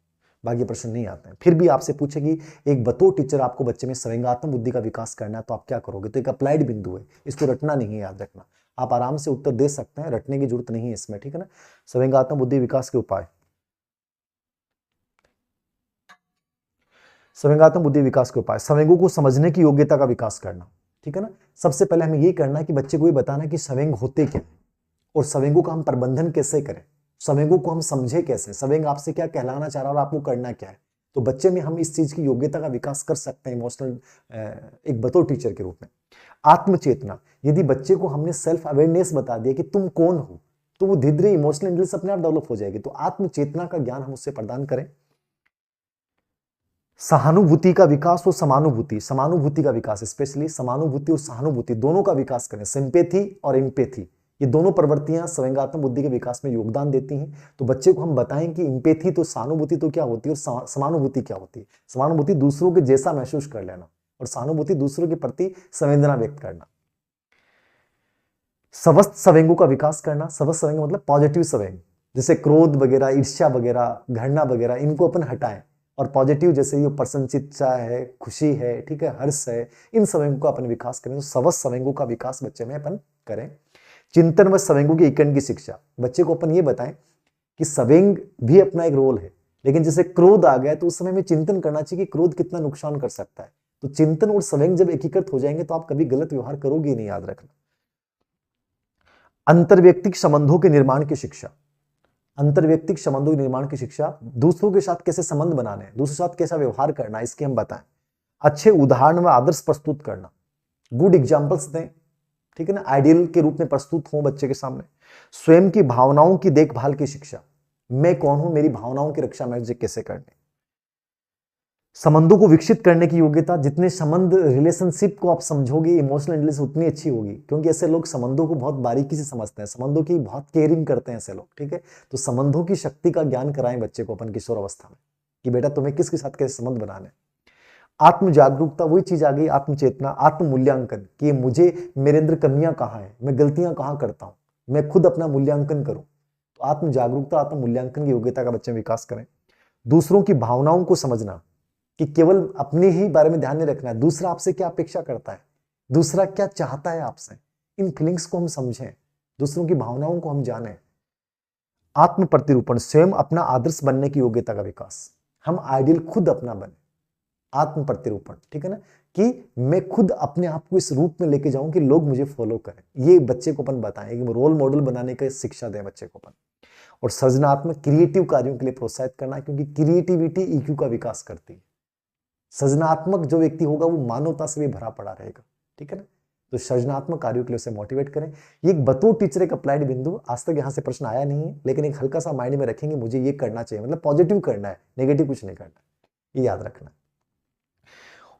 बाकी प्रश्न नहीं आते हैं। फिर भी आपसे पूछेगी, एक बतौर टीचर आपको बच्चे में संवेगात्मक बुद्धि का विकास करना है तो आप क्या करोगे, तो एक अप्लाइड बिंदु है, इसको रटना नहीं है, याद रखना। आप आराम से उत्तर दे सकते हैं, रटने की जरूरत नहीं है इसमें, ठीक है ना। संवेगात्मक बुद्धि विकास के उपाय, संवेगात्मक बुद्धि विकास के उपाय, संवेगों को समझने की योग्यता का विकास करना, ठीक है ना। सबसे पहले हमें ये करना है कि बच्चे को ये बताना कि संवेग होते क्या है और संवेगों का हम प्रबंधन कैसे करें, संवेगों को हम समझे कैसे, संवेग आपसे क्या कहलाना चाह रहा है और आपको करना क्या है। तो बच्चे में हम इस चीज की योग्यता का विकास कर सकते हैं इमोशनल, एक बतौर टीचर के रूप में। आत्मचेतना, यदि बच्चे को हमने सेल्फ अवेयरनेस बता दिया कि तुम कौन हो, तो वो धीरे धीरे इमोशनल इंटेलिजेंस अपने आप डेवलप हो जाएगी, तो आत्मचेतना का ज्ञान हम उससे प्रदान करें। सहानुभूति का विकास और समानुभूति, समानुभूति का विकास, स्पेशली समानुभूति और सहानुभूति दोनों का विकास करें। सिंपैथी और एम्पैथी, ये दोनों प्रवृत्तियां संवेगात्मक बुद्धि के विकास में योगदान देती हैं। तो बच्चे को हम बताएं कि एम्पैथी तो सहानुभूति तो क्या होती है और समानुभूति क्या होती है। समानुभूति दूसरों के जैसा महसूस कर लेना और सहानुभूति दूसरों के प्रति संवेदना व्यक्त करना। स्वस्थ संवेगों का विकास करना, स्वस्थ संवेग मतलब पॉजिटिव संवेग, जैसे क्रोध वगैरह, ईर्ष्या वगैरह, घृणा वगैरह, इनको अपन हटाएं और पॉजिटिव जैसे ये प्रसन्नचित्ता है, खुशी है, ठीक है, हर्ष है, इन संवेगों का अपन विकास करें। तो स्वस्थ संवेगों का विकास बच्चे में अपन करें। चिंतन व संवेगों की इकन की शिक्षा, बच्चे को अपन ये बताएं कि संवेग भी अपना एक रोल है, लेकिन जैसे क्रोध आ गया तो उस समय में चिंतन करना चाहिए कि क्रोध कितना नुकसान कर सकता है। तो चिंतन और संवेग जब एकीकृत हो जाएंगे तो आप कभी गलत व्यवहार करोगे नहीं, याद रखना। अंतर्व्यक्तिक संबंधों के निर्माण की शिक्षा, अंतर्व्यक्तिक संबंधों के निर्माण की शिक्षा, दूसरों के साथ कैसे संबंध बनाने, दूसरों के साथ कैसा व्यवहार करना, इसके हम बताएं। अच्छे उदाहरण व आदर्श प्रस्तुत करना, गुड एग्जाम्पल्स दें, ठीक है ना, आइडियल के रूप में प्रस्तुत हो बच्चे के सामने। स्वयं की भावनाओं की देखभाल की शिक्षा, मैं कौन हूं, मेरी भावनाओं की रक्षा मुझे कैसे करनी। संबंधों को विकसित करने की योग्यता, जितने संबंध, रिलेशनशिप को आप समझोगे इमोशनल इंटेलिजेंस उतनी अच्छी होगी, क्योंकि ऐसे लोग संबंधों को बहुत बारीकी से समझते हैं, संबंधों की बहुत केयरिंग करते हैं ऐसे लोग, ठीक है। तो संबंधों की शक्ति का ज्ञान कराएं बच्चे को अपन किशोर अवस्था में कि बेटा तुम्हें किसके साथ कैसे संबंध बनाने। आत्म जागरूकता, वही चीज आ गई, आत्मचेतना, आत्म मूल्यांकन कि मुझे, मेरे अंदर कमियां कहाँ हैं, मैं गलतियां कहाँ करता हूं, मैं खुद अपना मूल्यांकन करूं। तो आत्म जागरूकता, आत्म मूल्यांकन की योग्यता का बच्चे में विकास करें। दूसरों की भावनाओं को समझना कि केवल अपने ही बारे में ध्यान नहीं रखना है, दूसरा आपसे क्या अपेक्षा करता है, दूसरा क्या चाहता है आपसे, इन फीलिंग्स को हम समझें, दूसरों की भावनाओं को हम जानें। आत्म प्रतिरूपण, स्वयं अपना आदर्श बनने की योग्यता का विकास, हम आइडियल खुद अपना बने। आत्म प्रतिरूपण, ठीक है ना, कि मैं खुद अपने आप को इस रूप में लेके जाऊं कि लोग मुझे फॉलो करें, ये बच्चे को अपन बताएं कि रोल मॉडल बनाने का शिक्षा दें बच्चे को अपन। और सृजनात्मक क्रिएटिव कार्यों के लिए प्रोत्साहित करना, क्योंकि क्रिएटिविटी ईक्यू का विकास करती है। सृजनात्मक जो व्यक्ति होगा वो मानवता से भी भरा पड़ा रहेगा, ठीक है ना। तो सृजनात्मक कार्यों के लिए उसे मोटिवेट करें। ये एक बतौर टीचर एक अप्लाइड बिंदु, आज तक यहाँ से प्रश्न आया नहीं है, लेकिन एक हल्का सा माइंड में रखेंगे, मुझे ये करना चाहिए, मतलब पॉजिटिव करना है, नेगेटिव कुछ नहीं करना, ये याद रखना।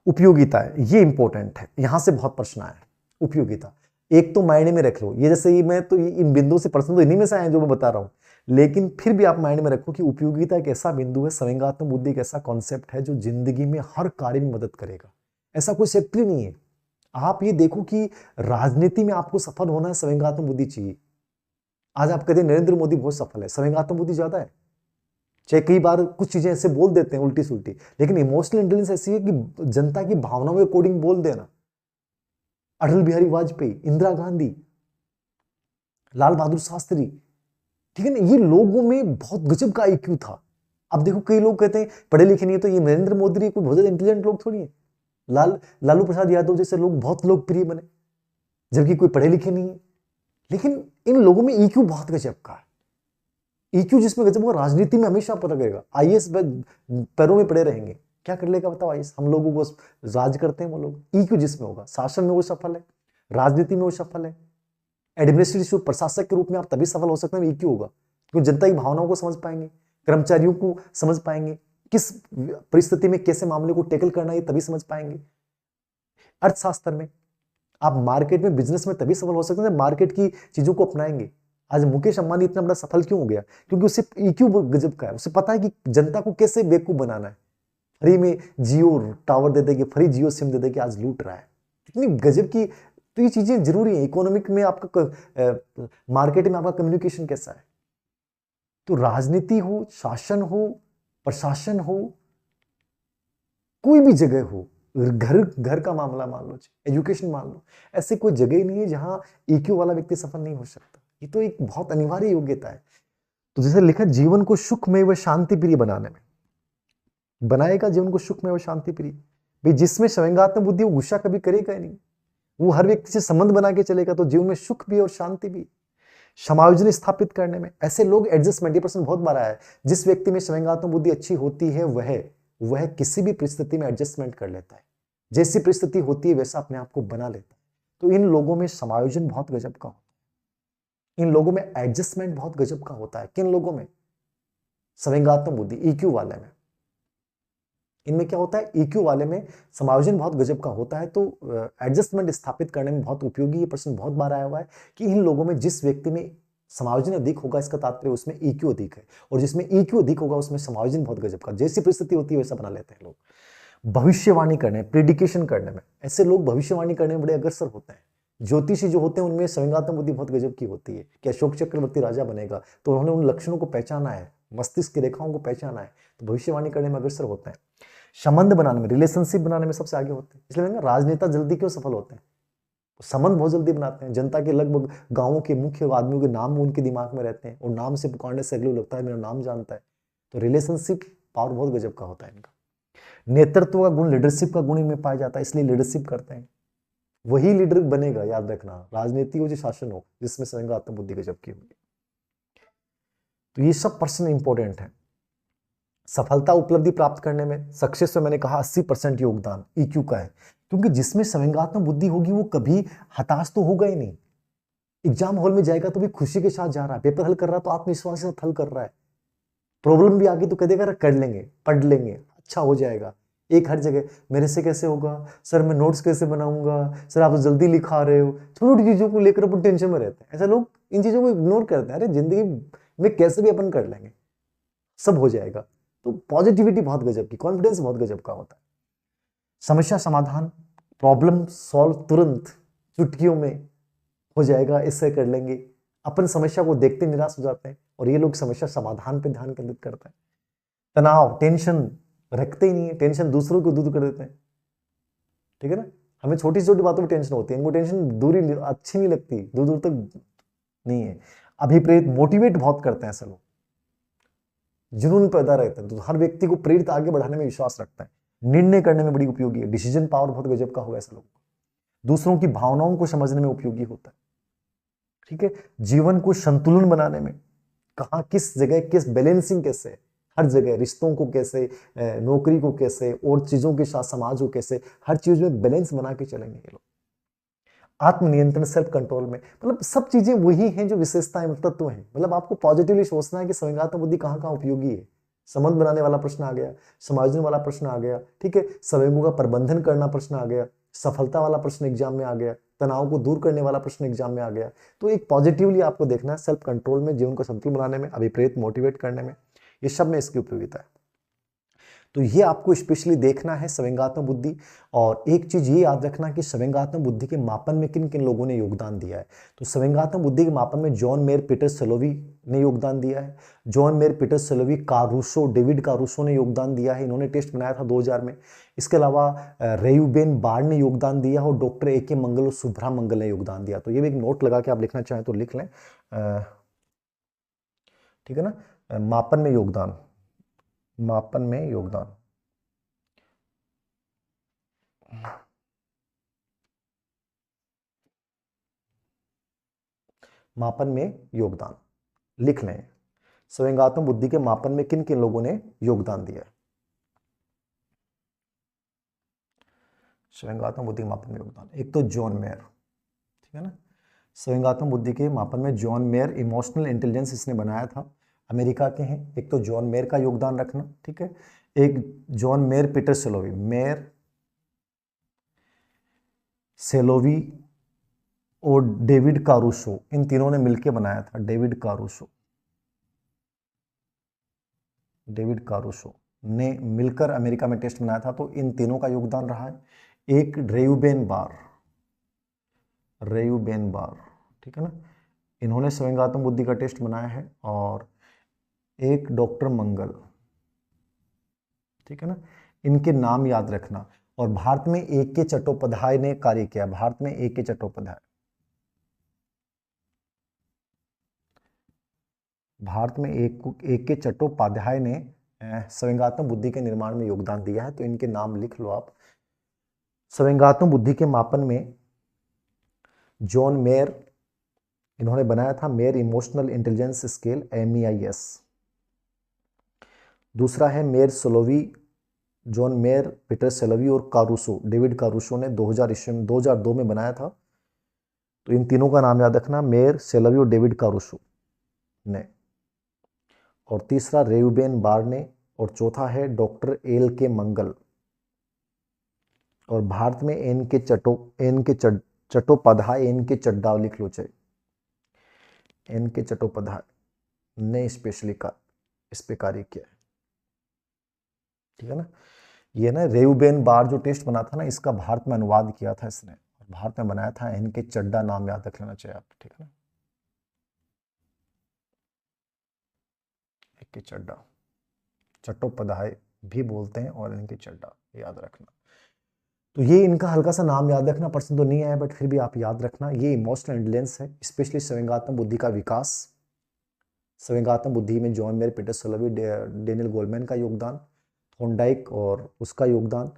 उपयोगिता है, ये इंपॉर्टेंट है, यहां से बहुत प्रश्न आया है। उपयोगिता एक तो माइंड में रख लो, ये जैसे ये मैं तो इन बिंदुओं से प्रश्न तो इन्हीं में से आए हैं जो मैं बता रहा हूं, लेकिन फिर भी आप माइंड में रखो कि उपयोगिता एक ऐसा बिंदु है, संवेगात्मक बुद्धि एक ऐसा कॉन्सेप्ट है जो जिंदगी में हर कार्य में मदद करेगा। ऐसा कोई सेक्टर नहीं है। आप ये देखो कि राजनीति में आपको सफल होना है, संवेगात्मक बुद्धि चाहिए। आज आप कहते हैं नरेंद्र मोदी बहुत सफल है, संवेगात्मक बुद्धि ज्यादा है। चाहे कई बार कुछ चीजें ऐसे बोल देते हैं उल्टी सुल्टी, लेकिन इमोशनल इंटेलिजेंस ऐसी है कि जनता की भावनाओं के अकॉर्डिंग बोल देना। अटल बिहारी वाजपेयी, इंदिरा गांधी, लाल बहादुर शास्त्री, ठीक है ना, ये लोगों में बहुत गजब का आईक्यू था। अब देखो कई लोग कहते हैं पढ़े लिखे नहीं है, तो ये नरेंद्र मोदी कोई बहुत इंटेलिजेंट लोग थोड़ी है। लालू प्रसाद यादव जैसे लोग बहुत लोकप्रिय बने, जबकि कोई पढ़े लिखे नहीं है, लेकिन इन लोगों में ईक्यू बहुत गजब का है। ईक्यू जिसमें गजब होगा, राजनीति में हमेशा पता लगेगा। आईएएस पैरों में पड़े रहेंगे, क्या कर लेगा बताओ आईएएस, हम लोगों को राज करते हैं वो लोग। ईक्यू जिसमें होगा, शासन में वो सफल है, राजनीति में वो सफल है, एडमिनिस्ट्रेटिव प्रशासक के रूप में आप तभी सफल हो सकते हैं ईक्यू होगा, क्योंकि जनता की भावनाओं को समझ पाएंगे, कर्मचारियों को समझ पाएंगे, किस परिस्थिति में कैसे मामले को टैकल करना है तभी समझ पाएंगे। अर्थशास्त्र में आप मार्केट में बिजनेस में तभी सफल हो सकते हैं, मार्केट की चीजों को अपनाएंगे। आज मुकेश अंबानी इतना बड़ा सफल क्यों हो गया? क्योंकि उसे ईक्यू गजब का है, उसे पता है कि जनता को कैसे बेवकूफ बनाना है। फ्री में जियो टावर दे देगी, फ्री जियो सिम दे देगी, आज लूट रहा है। कितनी गजब की, तो ये चीजें जरूरी है। इकोनॉमिक में आपका मार्केट में आपका कम्युनिकेशन कैसा है। तो राजनीति हो, शासन हो, प्रशासन हो, कोई भी जगह हो, घर का मामला मान लो, एजुकेशन मान लो, ऐसी कोई जगह ही नहीं है जहां ईक्यू वाला व्यक्ति सफल नहीं हो सकता। ये तो एक बहुत अनिवार्य योग्यता है। तो जैसे लिखा, जीवन को सुखमय व शांति प्रिय बनाने में, बनाएगा जीवन को सुखमय व शांति प्रिय। भाई जिसमें संवेगात्मक बुद्धि, वो गुस्सा कभी करेगा ही नहीं, वो हर व्यक्ति से संबंध बना के चलेगा, तो जीवन में सुख भी और शांति भी। समायोजन स्थापित करने में ऐसे लोग एडजस्टमेंट, ये प्रश्न बहुत बार आया है, जिस व्यक्ति में संवेगात्मक बुद्धि अच्छी होती है वह किसी भी परिस्थिति में एडजस्टमेंट कर लेता है, जैसी परिस्थिति होती है वैसा अपने आप को बना लेता है। तो इन लोगों में समायोजन बहुत गजब का होता है, इन लोगों में एडजस्टमेंट बहुत गजब का होता है। किन लोगों में? संवेगात्मक बुद्धि, ईक्यू वाले में। इनमें क्या होता है? ईक्यू वाले में समायोजन बहुत गजब का होता है, तो एडजस्टमेंट स्थापित करने में बहुत उपयोगी। ये प्रश्न बहुत बार आया हुआ है कि इन लोगों में जिस व्यक्ति में समायोजन अधिक होगा, इसका तात्पर्य उसमें ईक्यू अधिक है, और जिसमें ईक्यू अधिक होगा उसमें समायोजन बहुत गजब का, जैसी परिस्थिति होती है वैसा बना लेते हैं लोग। भविष्यवाणी करने, प्रिडिकेशन करने में ऐसे लोग भविष्यवाणी करने में बड़े अग्रसर होते हैं। ज्योतिषी जो होते हैं उनमें संवेगात्मक बुद्धि बहुत गजब की होती है कि अशोक चक्रवर्ती राजा बनेगा, तो उन्होंने उन लक्षणों को पहचाना है, मस्तिष्क की रेखाओं को पहचाना है, तो भविष्यवाणी करने में अग्रसर होते हैं। संबंध बनाने में, रिलेशनशिप बनाने में सबसे आगे होते हैं। इसलिए राजनेता जल्दी क्यों सफल होते हैं? संबंध बहुत जल्दी बनाते हैं। जनता के लगभग गांवों के मुख्य आदमियों के नाम उनके दिमाग में रहते हैं, और नाम से पुकारने से अगले लगता है मेरा नाम जानता है। तो रिलेशनशिप पावर बहुत गजब का होता है इनका। नेतृत्व का गुण, लीडरशिप का गुण इनमें पाया जाता है, इसलिए लीडरशिप करते हैं। वही लीडर बनेगा, याद रखना, राजनीति हो जो शासन हो, जिसमें संवेगात्मक बुद्धि गजब की होगी। तो ये सब प्रश्न इंपॉर्टेंट है। सफलता उपलब्धि प्राप्त करने में, सक्सेस में मैंने कहा 80% योगदान ईक्यू का है, क्योंकि जिसमें संवेगात्मक बुद्धि होगी वो कभी हताश तो होगा ही नहीं। एग्जाम हॉल में जाएगा तो भी खुशी के साथ जा रहा है, पेपर हल कर रहा है तो आत्मविश्वास के साथ हल कर रहा है। प्रॉब्लम भी आ गई तो कह देगा कर लेंगे, पढ़ लेंगे, अच्छा हो जाएगा। एक हर जगह मेरे से कैसे होगा सर, मैं नोट्स कैसे बनाऊंगा सर, आप जल्दी लिखा रहे हो, छोटी चीजों को लेकर अपन टेंशन में रहते हैं। ऐसे लोग इन चीजों को इग्नोर करते हैं, अरे जिंदगी में कैसे भी अपन कर लेंगे, सब हो जाएगा। तो पॉजिटिविटी बहुत गजब की, कॉन्फिडेंस बहुत गजब का होता है। समस्या समाधान, प्रॉब्लम सॉल्व तुरंत चुटकियों में हो जाएगा, इससे कर लेंगे। अपन समस्या को देखते निराश हो जाते हैं, और ये लोग समस्या समाधान पे ध्यान केंद्रित करते हैं। तनाव, टेंशन रखते ही नहीं है, टेंशन दूसरों को दूर कर देते हैं, ठीक है ना। हमें छोटी छोटी बातों पर टेंशन होती है, इनको टेंशन दूरी अच्छी नहीं लगती, दूर दूर तक नहीं है। अभिप्रेत, मोटिवेट बहुत करते हैं ऐसे लोग, जुनून पैदा रहता है, तो हर व्यक्ति को प्रेरित आगे बढ़ाने में विश्वास रखता है। निर्णय करने में बड़ी उपयोगी है, डिसीजन पावर बहुत गजब का होगा ऐसा लोग। दूसरों की भावनाओं को समझने में उपयोगी होता है, ठीक है। जीवन को संतुलन बनाने में, कहाँ किस जगह किस बैलेंसिंग कैसे है, हर जगह रिश्तों को कैसे, नौकरी को कैसे, और चीजों के साथ समाज को कैसे, हर चीज में बैलेंस बना के चलेंगे ये लोग। आत्मनियंत्रण, सेल्फ कंट्रोल में, मतलब सब चीजें वही हैं जो विशेषताएं तत्व हैं। मतलब आपको पॉजिटिवली सोचना है कि संवेगात्मक बुद्धि कहाँ कहाँ उपयोगी है। संबंध बनाने वाला प्रश्न आ गया, समायोजन वाला प्रश्न आ गया, ठीक है, संवेगों का प्रबंधन करना प्रश्न आ गया, सफलता वाला प्रश्न एग्जाम में आ गया, तनाव को दूर करने वाला प्रश्न एग्जाम में आ गया। तो एक पॉजिटिवली आपको देखना है, सेल्फ कंट्रोल में, जीवन को संतुलित बनाने में, अभिप्रेत मोटिवेट करने में, ये सब में इसकी उपयोगिता है। तो ये आपको स्पेशली देखना है संवेगात्मक बुद्धि। और एक चीज ये याद रखना कि संवेगात्मक बुद्धि के मापन में किन किन लोगों ने योगदान दिया है। तो संवेगात्मक बुद्धि के मापन में जॉन मेयर पीटर सलोवी ने योगदान दिया है। John Mayer Peter Salovey, कारूसो, David कारूसो ने योगदान दिया है, इन्होंने टेस्ट बनाया था 2000 में। इसके अलावा रेयूबेन बार्ड ने योगदान दिया और डॉक्टर AK मंगल और सुभ्रा मंगल ने योगदान दिया। तो ये भी एक नोट लगा के आप लिखना चाहें तो लिख लें, ठीक है ना। मापन में योगदान, मापन में योगदान, मापन में योगदान लिख लें। संवेगात्मक बुद्धि के मापन में किन किन लोगों ने योगदान दिया है। संवेगात्मक बुद्धि के मापन में योगदान, एक तो जॉन मेयर, ठीक है ना। संवेगात्मक बुद्धि के मापन में जॉन मेयर, इमोशनल इंटेलिजेंस इसने बनाया था, अमेरिका के हैं। एक तो जॉन मेयर का योगदान रखना, ठीक है। एक जॉन मेयर पीटर सेलोवी, मेयर सेलोवी और डेविड कारूसो, इन तीनों ने मिलकर बनाया था। डेविड कारूसो, डेविड कारूसो ने मिलकर अमेरिका में टेस्ट बनाया था, तो इन तीनों का योगदान रहा है। एक रेयूबेन बार, रेयूबेन बार, ठीक है ना, इन्होंने संवेगात्मक बुद्धि का टेस्ट बनाया है। और एक डॉक्टर मंगल, ठीक है ना, इनके नाम याद रखना। और भारत में AK चट्टोपाध्याय ने कार्य किया, भारत में AK चट्टोपाध्याय, भारत में AK चट्टोपाध्याय ने संवेगात्मक बुद्धि के निर्माण में योगदान दिया है, तो इनके नाम लिख लो आप। संवेगात्मक बुद्धि के मापन में जॉन मेयर, इन्होंने बनाया था mayor emotional intelligence scale, MEIS। दूसरा है mayor Salovey, John Mayer Peter सेलोवी और कारूसो, डेविड कारूसो ने 2002 में बनाया था। तो इन तीनों का नाम याद रखना, मेयर सेलोवी और डेविड कारूसो ने। और तीसरा रेयूबेन बार ने। और चौथा है डॉक्टर LK मंगल। और भारत में चट्टोपाध्याय, NK चड्डा लिख लो चाहे, NK चट्टोपाध्याय ने स्पेशली इस पे कार्य किया है, ठीक है ना। ये ना रेयूबेन बार जो टेस्ट बना था ना, इसका भारत में अनुवाद किया था इसने, और भारत में बनाया था NK चड्डा, नाम याद रख लेना चाहिए आप, ठीक है ना, NK चड्डा, चट्टोपाध्याय भी बोलते हैं और NK चड्डा, याद रखना। तो ये इनका हल्का सा नाम याद रखना, पसंद तो नहीं आया बट फिर भी आप याद रखना। ये इमोशनल इंटेलिजेंस है, स्पेशली संवेगात्मक बुद्धि का विकास। संवेगात्मक बुद्धि में John Mayer Peter Salovey, Daniel Goleman का योगदान, थॉर्नडाइक और उसका योगदान।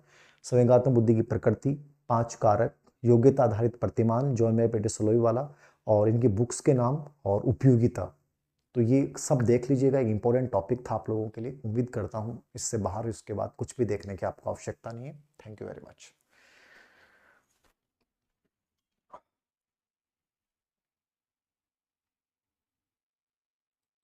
संवेगात्मक बुद्धि की प्रकृति, 5 कारक, योग्यता आधारित प्रतिमान, जॉन मेयर पीटर सोलोवी वाला, और इनकी बुक्स के नाम और उपयोगिता। तो ये सब देख लीजिएगा, एक इंपॉर्टेंट टॉपिक था आप लोगों के लिए। उम्मीद करता हूँ इससे बाहर इसके बाद कुछ भी देखने की आपको आवश्यकता नहीं है। Thank you very much.